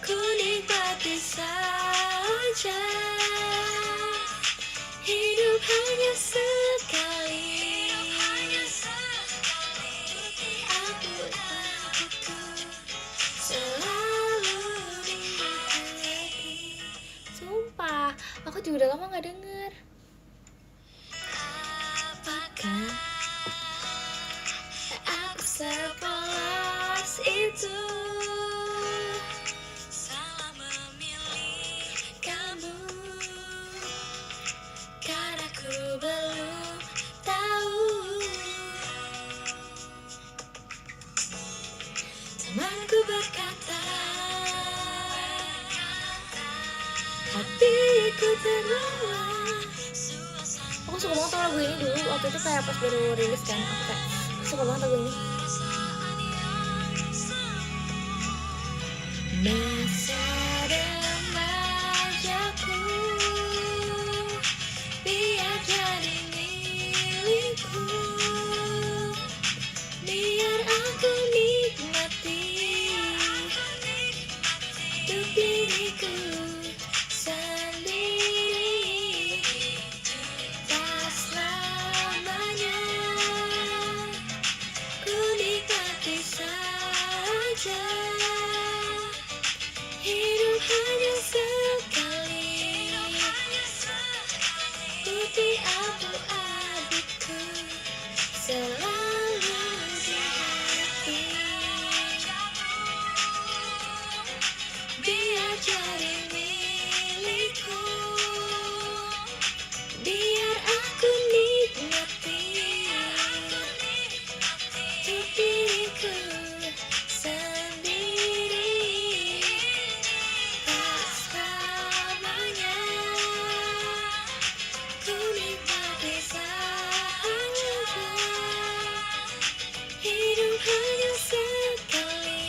ku nikmati saja, hidup hanya sekali. Aku selalu dimiliki. Sumpah, aku juga udah lama gak denger. Apakah aku sepolos itu? Salah memilih kamu, karena ku belum tahu. Temanku berkata, hatiku terbawa. Aku suka banget lagu ini dulu, waktu itu kayak pas baru rilis kan. Aku suka banget lagu ini. Masa remajaku, biar jadi milikku, biar aku nikmati untuk diriku sendiri. Tak selamanya ku nikmati saja, hidup hanya sekali. Putih abu-abuku selalu di hati, biar jadi milikku, biar aku nikmati untuk diriku sendiri. Tak selamanya ku nikmati saja, hidup hanya sekali.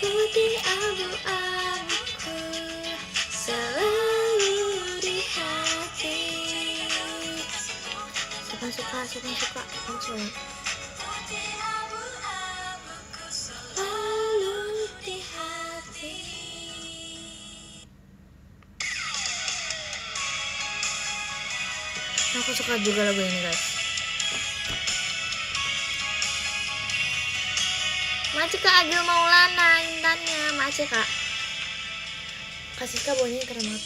Putih abu Siapa yang suka? Aku suka. Aku suka juga lagu ini guys. Maci Kak Agil Maulana intannya. Maci Kak. Kasih Kak baunya keren banget.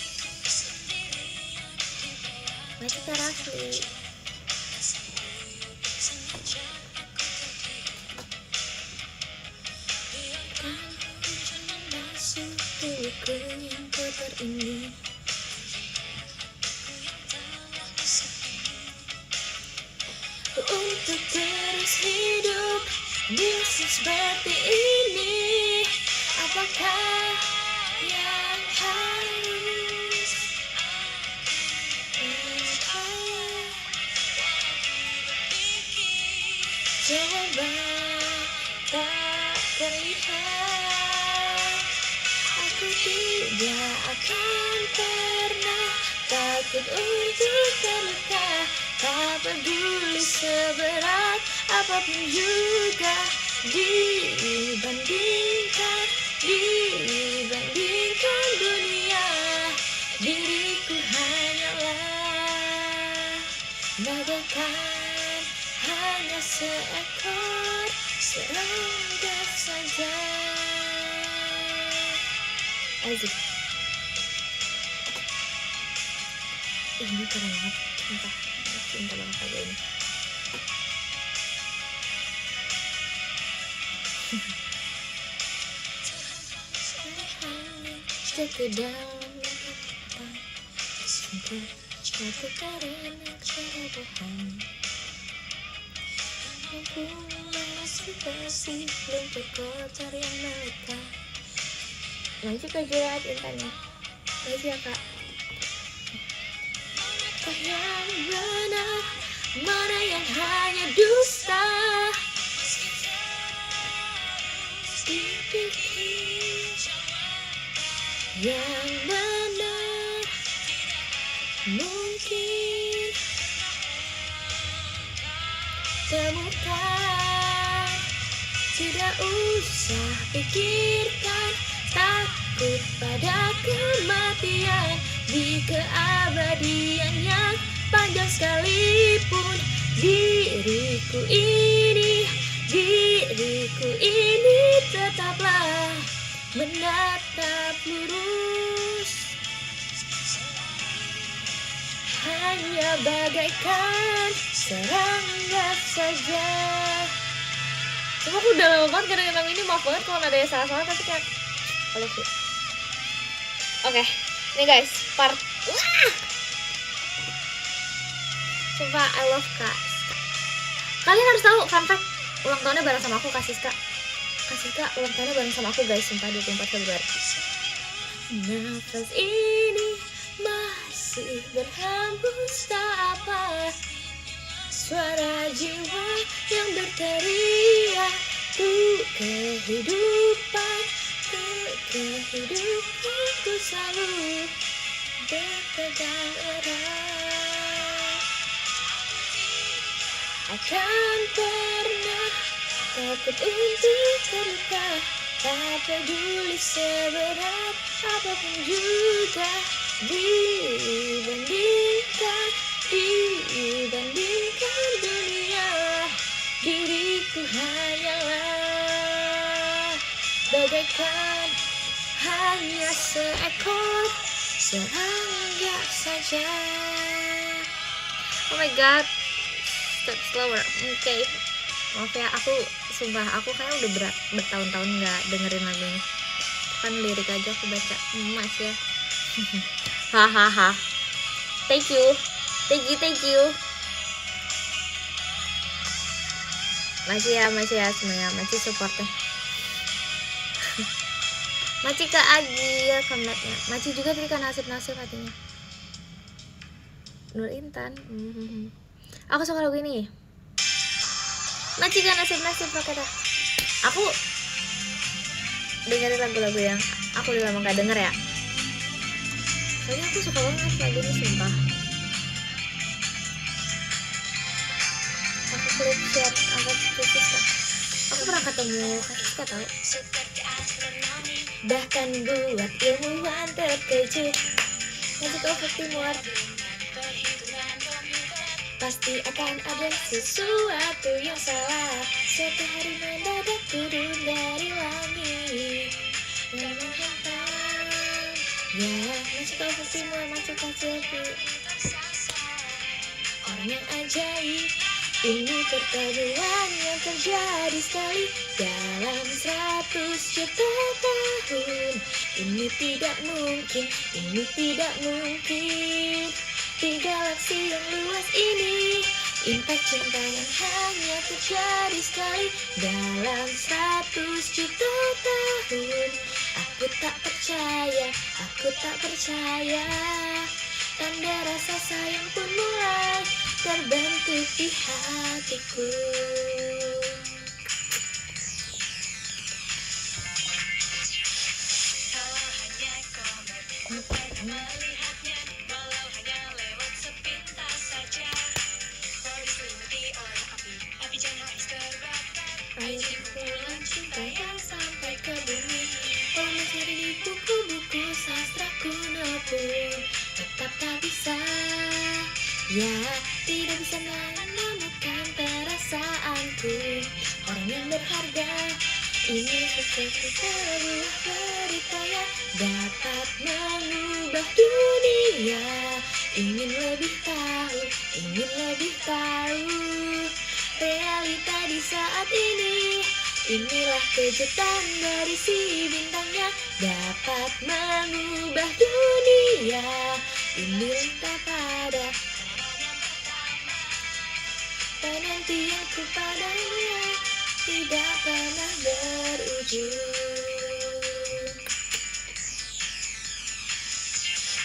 Maci Kak Rafli. Yang ku teringin. Untuk terus hidup bisa seperti ini. Apakah yang harus coba tak terlihat. Aku tidak akan pernah takut untuk terluka. Tak peduli seberat apapun juga dibandingkan dunia. Diriku hanyalah bagaikan hanya seekor serangga saja. Asik. Ini keren banget, sumpah. Cinta banget lagu ini. Sekedar sempet jatuh karena kesalahan. Mampu mengantisipasi lumpur kotor yang melekat. Masih kejurat intannya. Masih ya Kak. Manakah yang benar, mana yang hanya dusta? Dipikir yang benar mungkin temukan. Tidak usah pikirkan takut pada kematian. Di keabadian yang panjang sekalipun, diriku ini tetaplah menatap lurus. Hanya bagaikan serangga saja. Cuma aku udah lama banget kadang lagu ini, maaf banget kalau ada yang salah-salah, tapi kayak I love you. Oke, ini guys, part coba I love Kak. Kalian harus tahu fun fact, ulang tahunnya bareng sama aku Kak Siska. Kak Siska ulang tahunnya bareng sama aku guys, sumpah 24 Februari. Nafas ini masih berhembus tak apa, suara jiwa yang berteriak untuk kehidupan, kehidupanku selalu berpegang erat. Akan pernah takut untuk terluka, tak peduli seberat apapun juga dibandingkan dunia. Diriku hanyalah bagaikan hanya seekor serangga saja. Oh my god, step slower. Oke. Maaf ya, aku sumpah aku kayak udah bertahun-tahun nggak dengerin lagu ini. Kan lirik aja aku baca emas ya. Hahaha. Thank you. Masih ya semuanya, masih supportnya. Masih Kak Agil comebacknya. Masih juga tadi kan nasib hatinya. Nur Intan. Aku suka lagu ini. Masih kan nasib pakai dah. Aku dengerin lagu-lagu yang aku udah lama gak denger ya. Soalnya aku suka banget lagu ini sumpah. klip share angkat Siska. Aku pernah ketemu Kak Siska tau. Bahkan buat ilmuwan terkejut. Magic of Timur. Pasti akan ada sesuatu yang salah. Suatu hari mendadak turun dari langit dan menghantam. Ya, Magic of Timur masuk hasil orang yang ajaib. Ini pertemuan yang terjadi sekali dalam 100 juta tahun. Ini tidak mungkin, ini tidak mungkin. Di galaksi yang luas ini, impact cinta yang hanya terjadi sekali dalam 100 juta tahun. Aku tak percaya, aku tak percaya. Tanda rasa sayang pun mulai terbentuk di hatiku. Melihatnya walau hanya lewat sepintas saja. Diselimuti oleh api jangan habis terbakar. Ayo jadi pukulan cinta yang sampai ke bumi. Oh, mencari di buku-buku sastra kuno pun tetap tak bisa. Ya, tidak bisa menemukan perasaanku. Orang yang berharga ini seperti sebuah cerita yang dapat mengubah dunia. Ingin lebih tahu, ingin lebih tahu realita di saat ini. Inilah kejutan dari si bintangnya dapat mengubah dunia. Inilah tak pada penantianku padanya tidak pernah berujung.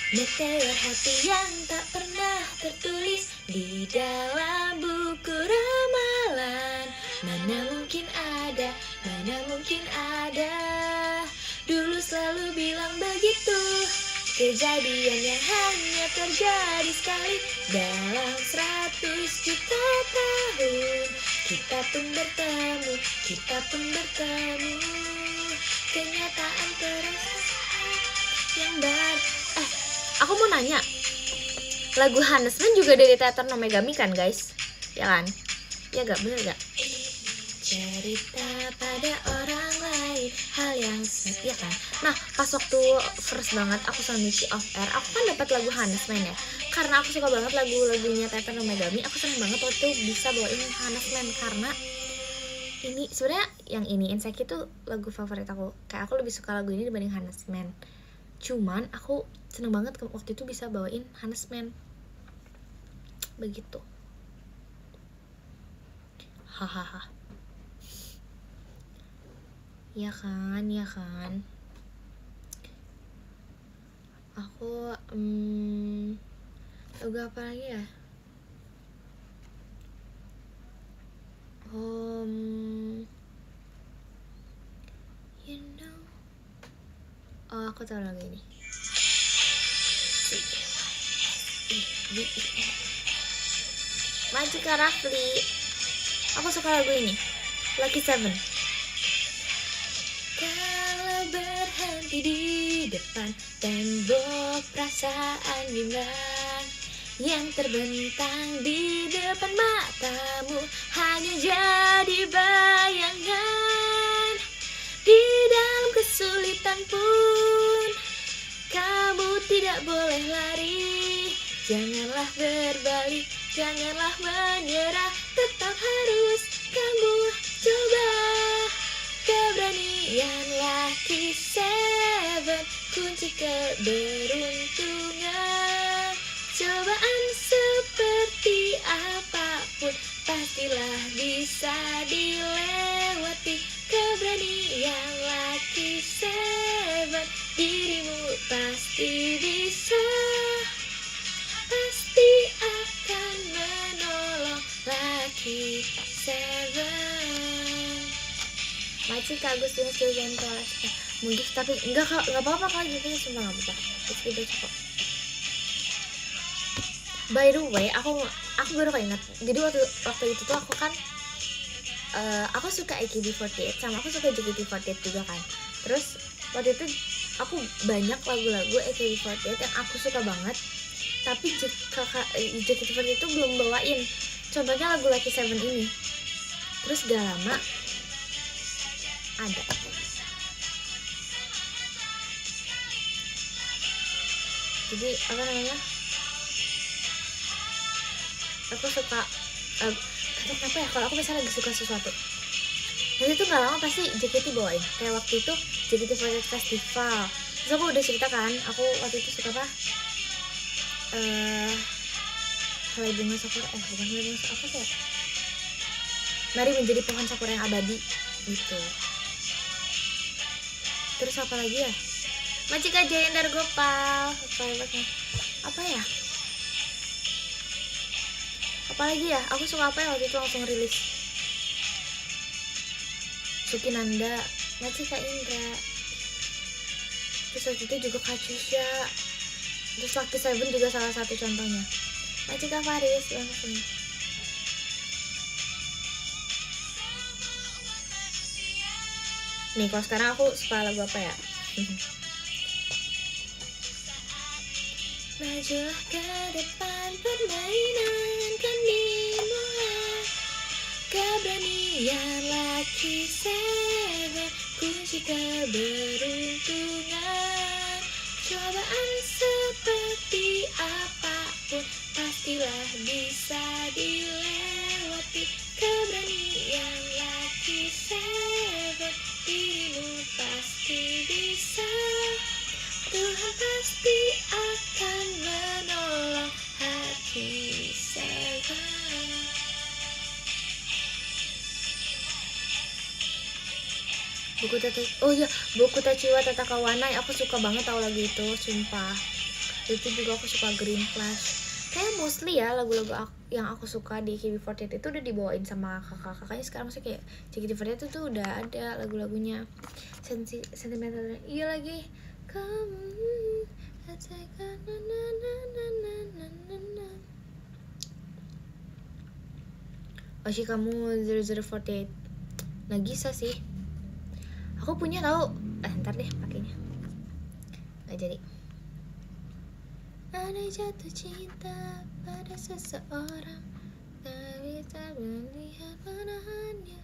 Meteor hati yang tak pernah tertulis di dalam buku ramalan. Mana mungkin ada, mana mungkin ada. Dulu selalu bilang begitu. Kejadian yang hanya terjadi sekali dalam 100 juta tahun. Kita pun bertemu, kita pun bertemu. Kenyataan terasa yang aku mau nanya, lagu Hannesman juga dari teater No Megami kan guys? Ya kan? Ya gak? Bener gak? Cerita pada orang lain hal yang ya kan? Nah pas waktu first banget aku sama Michi off air, aku kan dapat lagu Hannesman ya. Karena aku suka banget lagu-lagunya teater No Megami, aku seneng banget waktu itu bisa bawain Hannesman. Karena ini sebenarnya yang ini Inseki tuh lagu favorit aku. Kayak aku lebih suka lagu ini dibanding Hannesman. Cuman aku seneng banget waktu itu bisa bawain Hannesman. Begitu. Hahaha. Ya kan, ya kan. Aku lagu apa lagi ya? You know. Oh, aku tahu lagu ini. Majika Rafli. Aku suka lagu ini. Lucky Seven. Kalau berhenti di depan tembok perasaan bimbang yang terbentang di depan matamu hanya jadi bayangan. Di dalam kesulitan pun kamu tidak boleh lari. Janganlah berbalik, janganlah menyerah, tetap harus kamu coba. Keberanian Lucky Seven, kunci keberuntungan. Cobaan seperti apapun pastilah bisa dilewati. Keberanian Lucky Seven, dirimu pasti bisa, pasti akan menolong Lucky Seven. Macik Agustinus Jogentos mungkin tapi enggak apa-apa kalau gitu sumpah enggak apa-apa. It's video cukup. By the way, aku baru keinget. Jadi waktu itu tuh aku kan aku suka AKB48 sama aku suka JKT48 juga kan. Terus waktu itu aku banyak lagu-lagu AKB48 yang aku suka banget, tapi JKT48 itu belum bawain. Contohnya lagu Lucky Seven ini. Terus gak lama ada. Jadi apa namanya? Aku suka kenapa ya, kalau aku misalnya lagi suka sesuatu nanti tuh gak lama pasti JKT bawain. Kayak waktu itu JKT48 Festival, terus aku udah cerita kan, aku waktu itu suka apa, Helai Bunga Sakura, bukan Helai Bunga Sakura, apa sih ya, Mari Menjadi Pohon Sakura yang Abadi gitu. Terus apa lagi ya, Majika Jayendar Gopal, apa ya, apalagi ya, aku suka apa ya waktu itu langsung rilis, Sukinanda, Majika Indra, terus waktu itu juga Katusha, terus Lucky Seven juga salah satu contohnya, Majika Faris langsung. Nih kalau sekarang aku suka lagu apa ya? Majulah ke depan, permainan kan dimulai, keberanian Lucky Seven, kunci keberuntungan. Cobaan seperti apapun pastilah bisa dilewati, keberanian Lucky Seven, dirimu pasti bisa. Tuhan pasti akan menolong hati Seven. Buku Tachiwa Tataka Wanai, aku suka banget tau lagu itu, sumpah. Itu juga aku suka Green Flash. Kayak mostly ya lagu-lagu yang aku suka di AKB48 itu udah dibawain sama kakak-kakaknya sekarang, sih kayak JKT48 itu tuh udah ada lagu-lagunya. Sentimental, iya lagi. Kamu Oshi kamu 0048 Nagisa sih. Aku punya tahu. Ntar deh pakainya. Nggak jadi. Ada jatuh cinta pada seseorang, tak bisa melihat menahannya.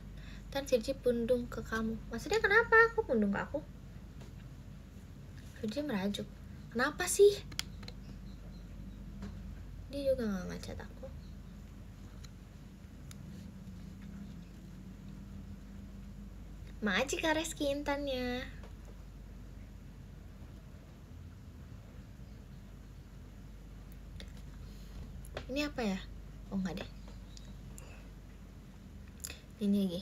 Dan Virgi pundung ke kamu. Maksudnya kenapa aku pundung ke aku? Virgi merajuk. Kenapa sih? Dia juga gak ngechat aku. Maji Kareski intannya. Ini apa ya? Oh enggak deh. Ini lagi.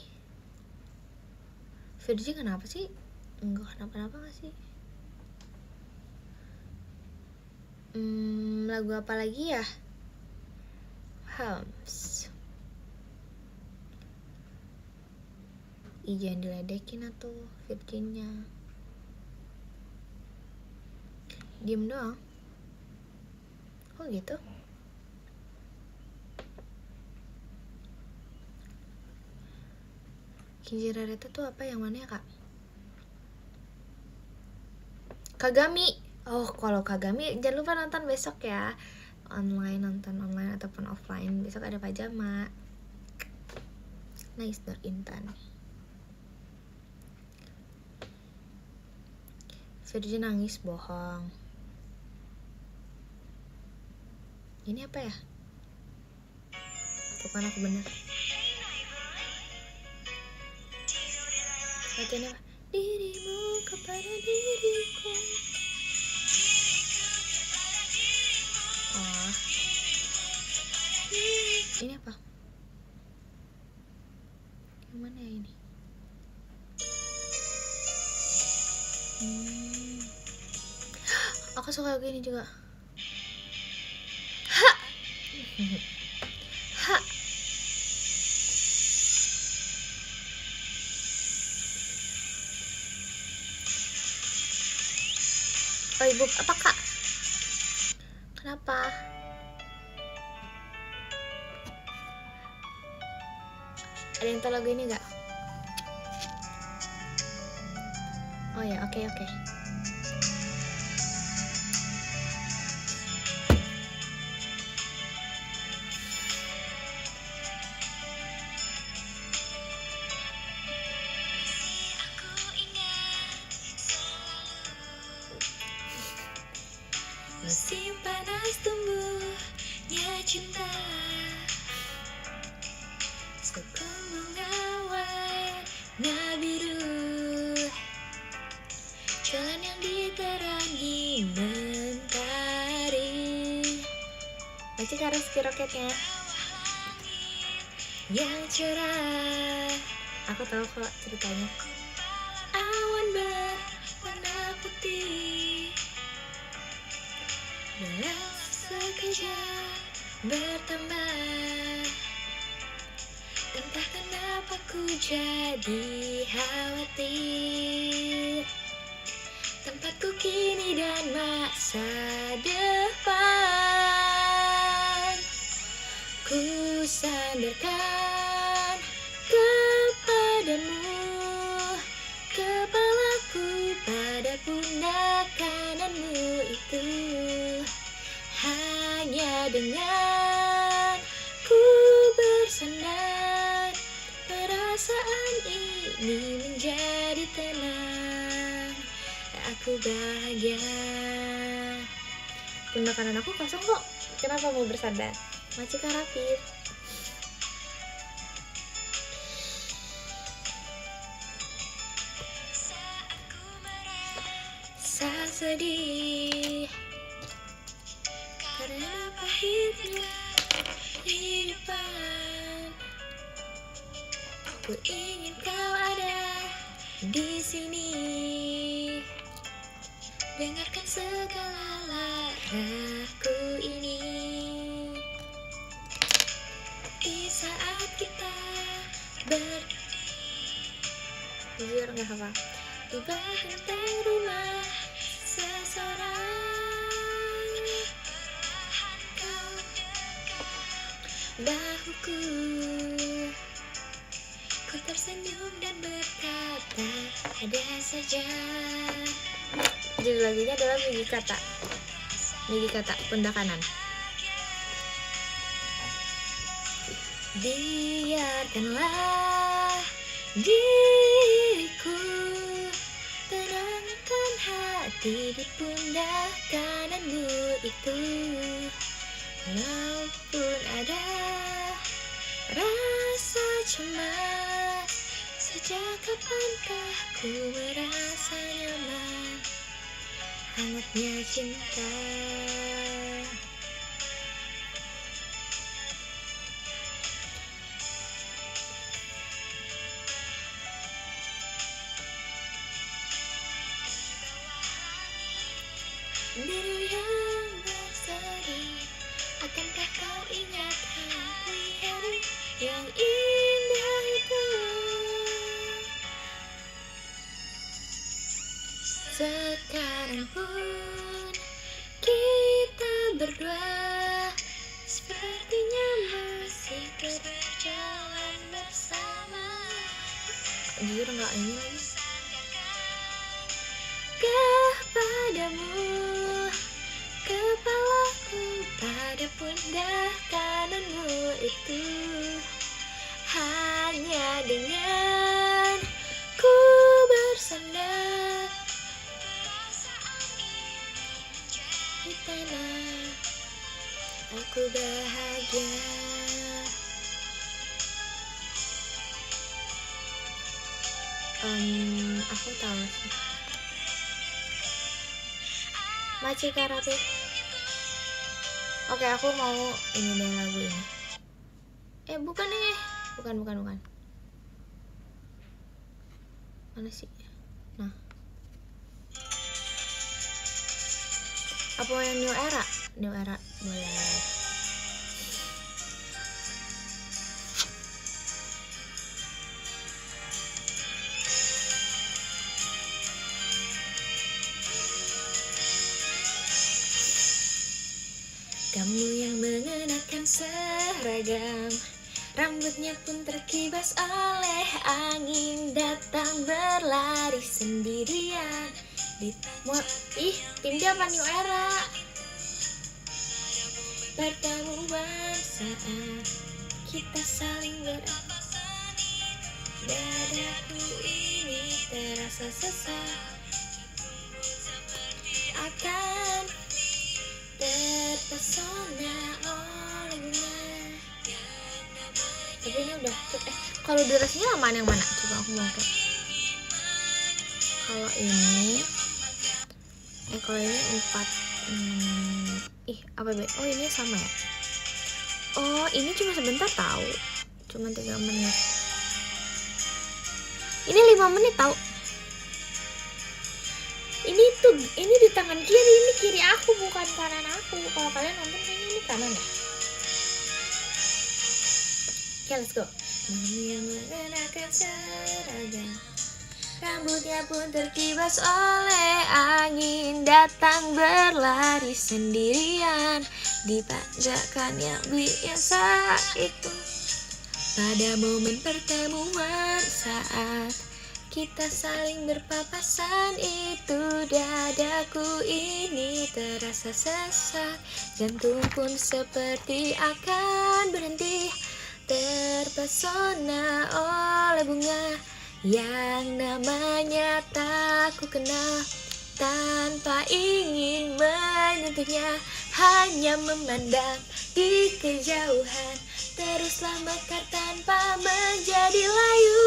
Virgi kenapa sih? Enggak kenapa-napa gak sih? Lagu apa lagi ya? Hams. Jangan diledekin atuh Virginya. Diem doang. Oh gitu. Kinji Rareta tuh apa, yang mana ya kak? Kagami. Oh kalau Kagami jangan lupa nonton besok ya. Nonton online ataupun offline. Besok ada pajama. Nice Nur Intan. Virgi nangis bohong. Ini apa ya? Bukan aku bener. Latihan apa? Dirimu kepada diriku. Oh. Ini apa? Yang mana ya ini? Aku suka lagu ini juga. Ha. Ha. Oh ibu, apa kak? Kenapa? Ada yang tahu lagu ini nggak? Oh ya, oke. Musim panas tumbuhnya cinta, sekuntum bunga warna biru, jalan yang diterangi mentari, Masih Karaski Roketnya yang cerah, aku tahu kok ceritanya. awan berwarna putih, dalam sekejap bertambah. Entah kenapa ku jadi khawatir, tempatku kini dan masa depan. Ku sandarkan kepadamu, kepalaku pada pundak kananmu itu. Hanya dengan ku bersandar, perasaan ini menjadi tenang. Aku bahagia. Pundak kanan aku kosong kok. Kenapa mau bersandar? Masih Karapit. Saat sedih karena pahitnya kehidupan, ku ingin kau ada di sini, dengarkan segala laraku ini. Di saat kita Jujur nggak hafal. tiba genteng rumah seseorang, kau bahuku, ku tersenyum dan berkata ada saja. Judul lagunya adalah Migi Kata. Pundak kanan. Biarkanlah diriku tenangkan hati di pundak kananmu itu. Walaupun ada rasa cemas, sejak kapankah ku merasa nyaman, hangatnya cinta. Biru yang berseri, akankah kau ingat hari-hari yang indah itu? Sekarang pun kita berdua sepertinya masih berjalan bersama. Jujur nggak ini lagi. Kepadamu, kepalaku pada pundak kananmu itu. Hanya dengan ku bersandar di tanah, aku bahagia. Aku tahu sih. Maci Karapit. Oke, aku mau ini deh lagu ini. Bukan nih. Bukan. Mana sih? Nah. Apa yang New Era? New Era boleh. Kamu yang mengenakan seragam Rambutnya pun terkibas oleh angin, datang berlari sendirian. Tim dia apa New Era? Pertemuan saat kita saling dadaku ini terasa sesak, akan terpesona olehnya. Tapi ini udah kalau durasinya lamaan yang mana? Coba aku mau lihat. Kalau ini kalau ini 4 apa be? Oh ini sama ya? Oh ini cuma sebentar tahu, cuma 3 menit. Ini 5 menit tahu. Ini di tangan kiri, ini kiri aku bukan kanan aku. Kalau kalian nonton kayaknya ini kanan ya. Oke, let's go. Mengenakan seragam, rambutnya pun terkibas oleh angin, datang berlari sendirian di pajakan yang biasa itu. Pada momen pertemuan saat kita saling berpapasan itu, dadaku ini terasa sesak, jantung pun seperti akan berhenti. Terpesona oleh bunga yang namanya tak ku kenal, tanpa ingin menyentuhnya, hanya memandang di kejauhan, teruslah mekar tanpa menjadi layu.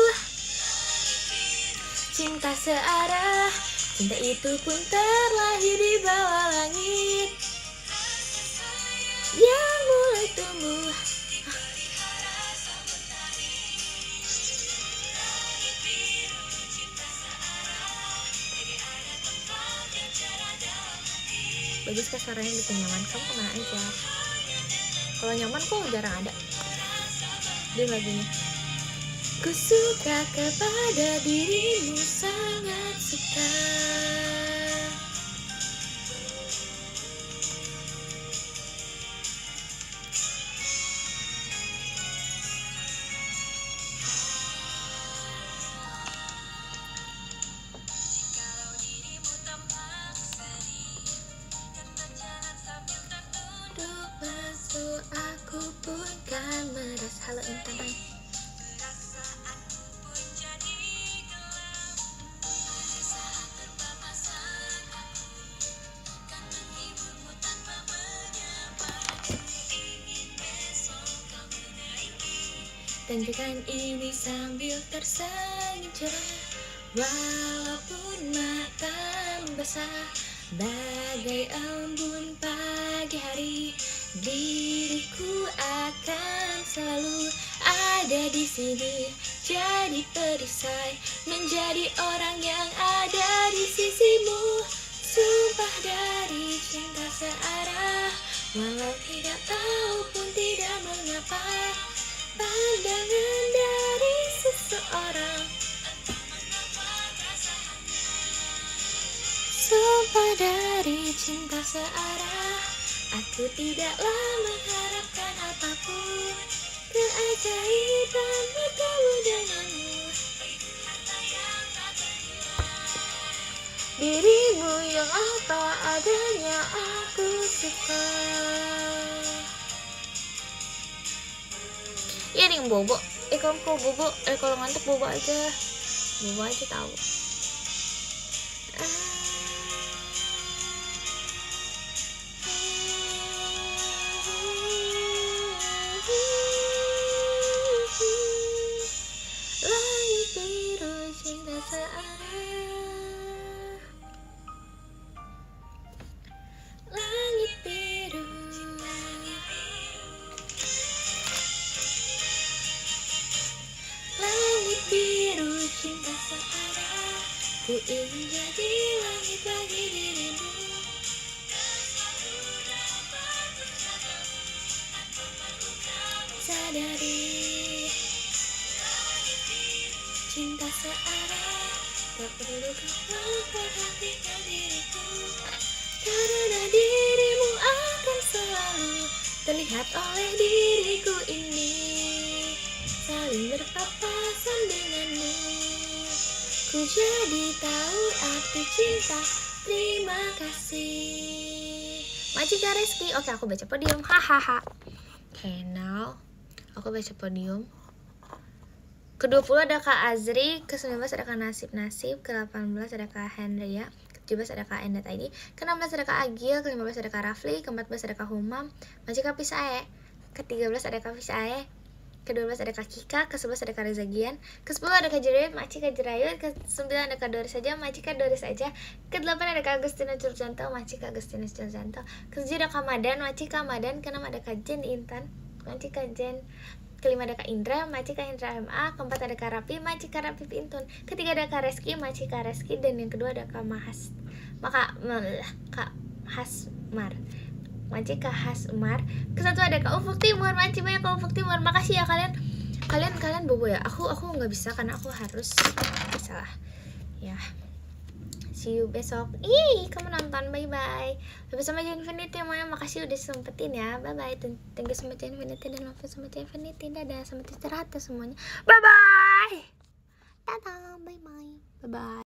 Cinta searah, cinta itu pun terlahir di bawah langit yang mulai tumbuh. Bagus kan suaranya, bikin nyaman. Kamu kemana aja? Kalau nyaman kok jarang ada dia lagunya. Ku suka kepada dirimu, sangat suka. Aku pun kan merasa. Halo Intan. Tanjakan ini sambil tersenyum cerah, walaupun mata basah bagai embun pagi hari. Diriku akan selalu ada di sini, jadi perisai, menjadi orang yang ada di sisimu. Sumpah dari cinta searah, walau tidak tahu pun tidak mengapa. Pandangan dari seseorang, sumpah dari cinta searah. Aku tidaklah mengharapkan apapun, keajaiban bertemu denganmu. Dirimu yang apa adanya aku suka. Iya nih bobo. Kalau bobo, kalau ngantuk bobo aja tahu. Langit biru cinta searah, langit biru. Langit biru cinta searah, ku ingin jadi langit bagi dirimu. Sadari cinta searah, tak perlu kau memperhatikan diriku, karena dirimu akan selalu terlihat oleh diriku ini. berpapasan denganmu. Ku jadi tahu arti cinta. Terima kasih. Majika Reski. Oke, aku baca podium. Hahaha. Okay, now aku baca podium. Ke-20 ada Kak Azri, ke-19 ada Kak Nasib-Nasib, ke-18 ada Kak Hendria, ke-17 ada Kak Endat.id, ke-16 ada Kak Agil, ke-15 ada Kak Rafli, ke-14 ada Kak Humam, Majika Pisae, ke-13 ada Kak Pisae, ke-12 ada Kak Kika, ke-11 ada Kak Reza Gian, ke-10 ada Kak Jerayut, Majika Jerayut, ke-9 ada Kak Doris saja, Majika Doris aja, ke-8 ada Kak Agustinus Curjanto, Majika Agustinus Curjanto, ke-7 ada Kak Madan, Majika Madan, ke-6 ada Kak Jen Intan, Majika Jen, ke-5 ada Kak Indra, Majika Indra MA, ke-4 ada Kak Rapi, Majika Rapi Pintun, ke-3 ada Kak Reski, Majika Reski, dan yang kedua ada Kak Kak Hasmar, Majika Hasmar, ke-1 ada Kak Ufuk Timur, Majika Kak Ufuk Timur. Makasih ya kalian bobo ya. Aku nggak bisa karena aku harus salah ya. See you besok. Kamu nonton. Bye bye. Sampai sama Infinity. Makasih udah sempetin ya. Bye bye. Thank you sama Infinity dan love sama Infinity. Dadah. Sama istirahat semuanya. Bye bye. Dadah. Bye bye. Bye bye.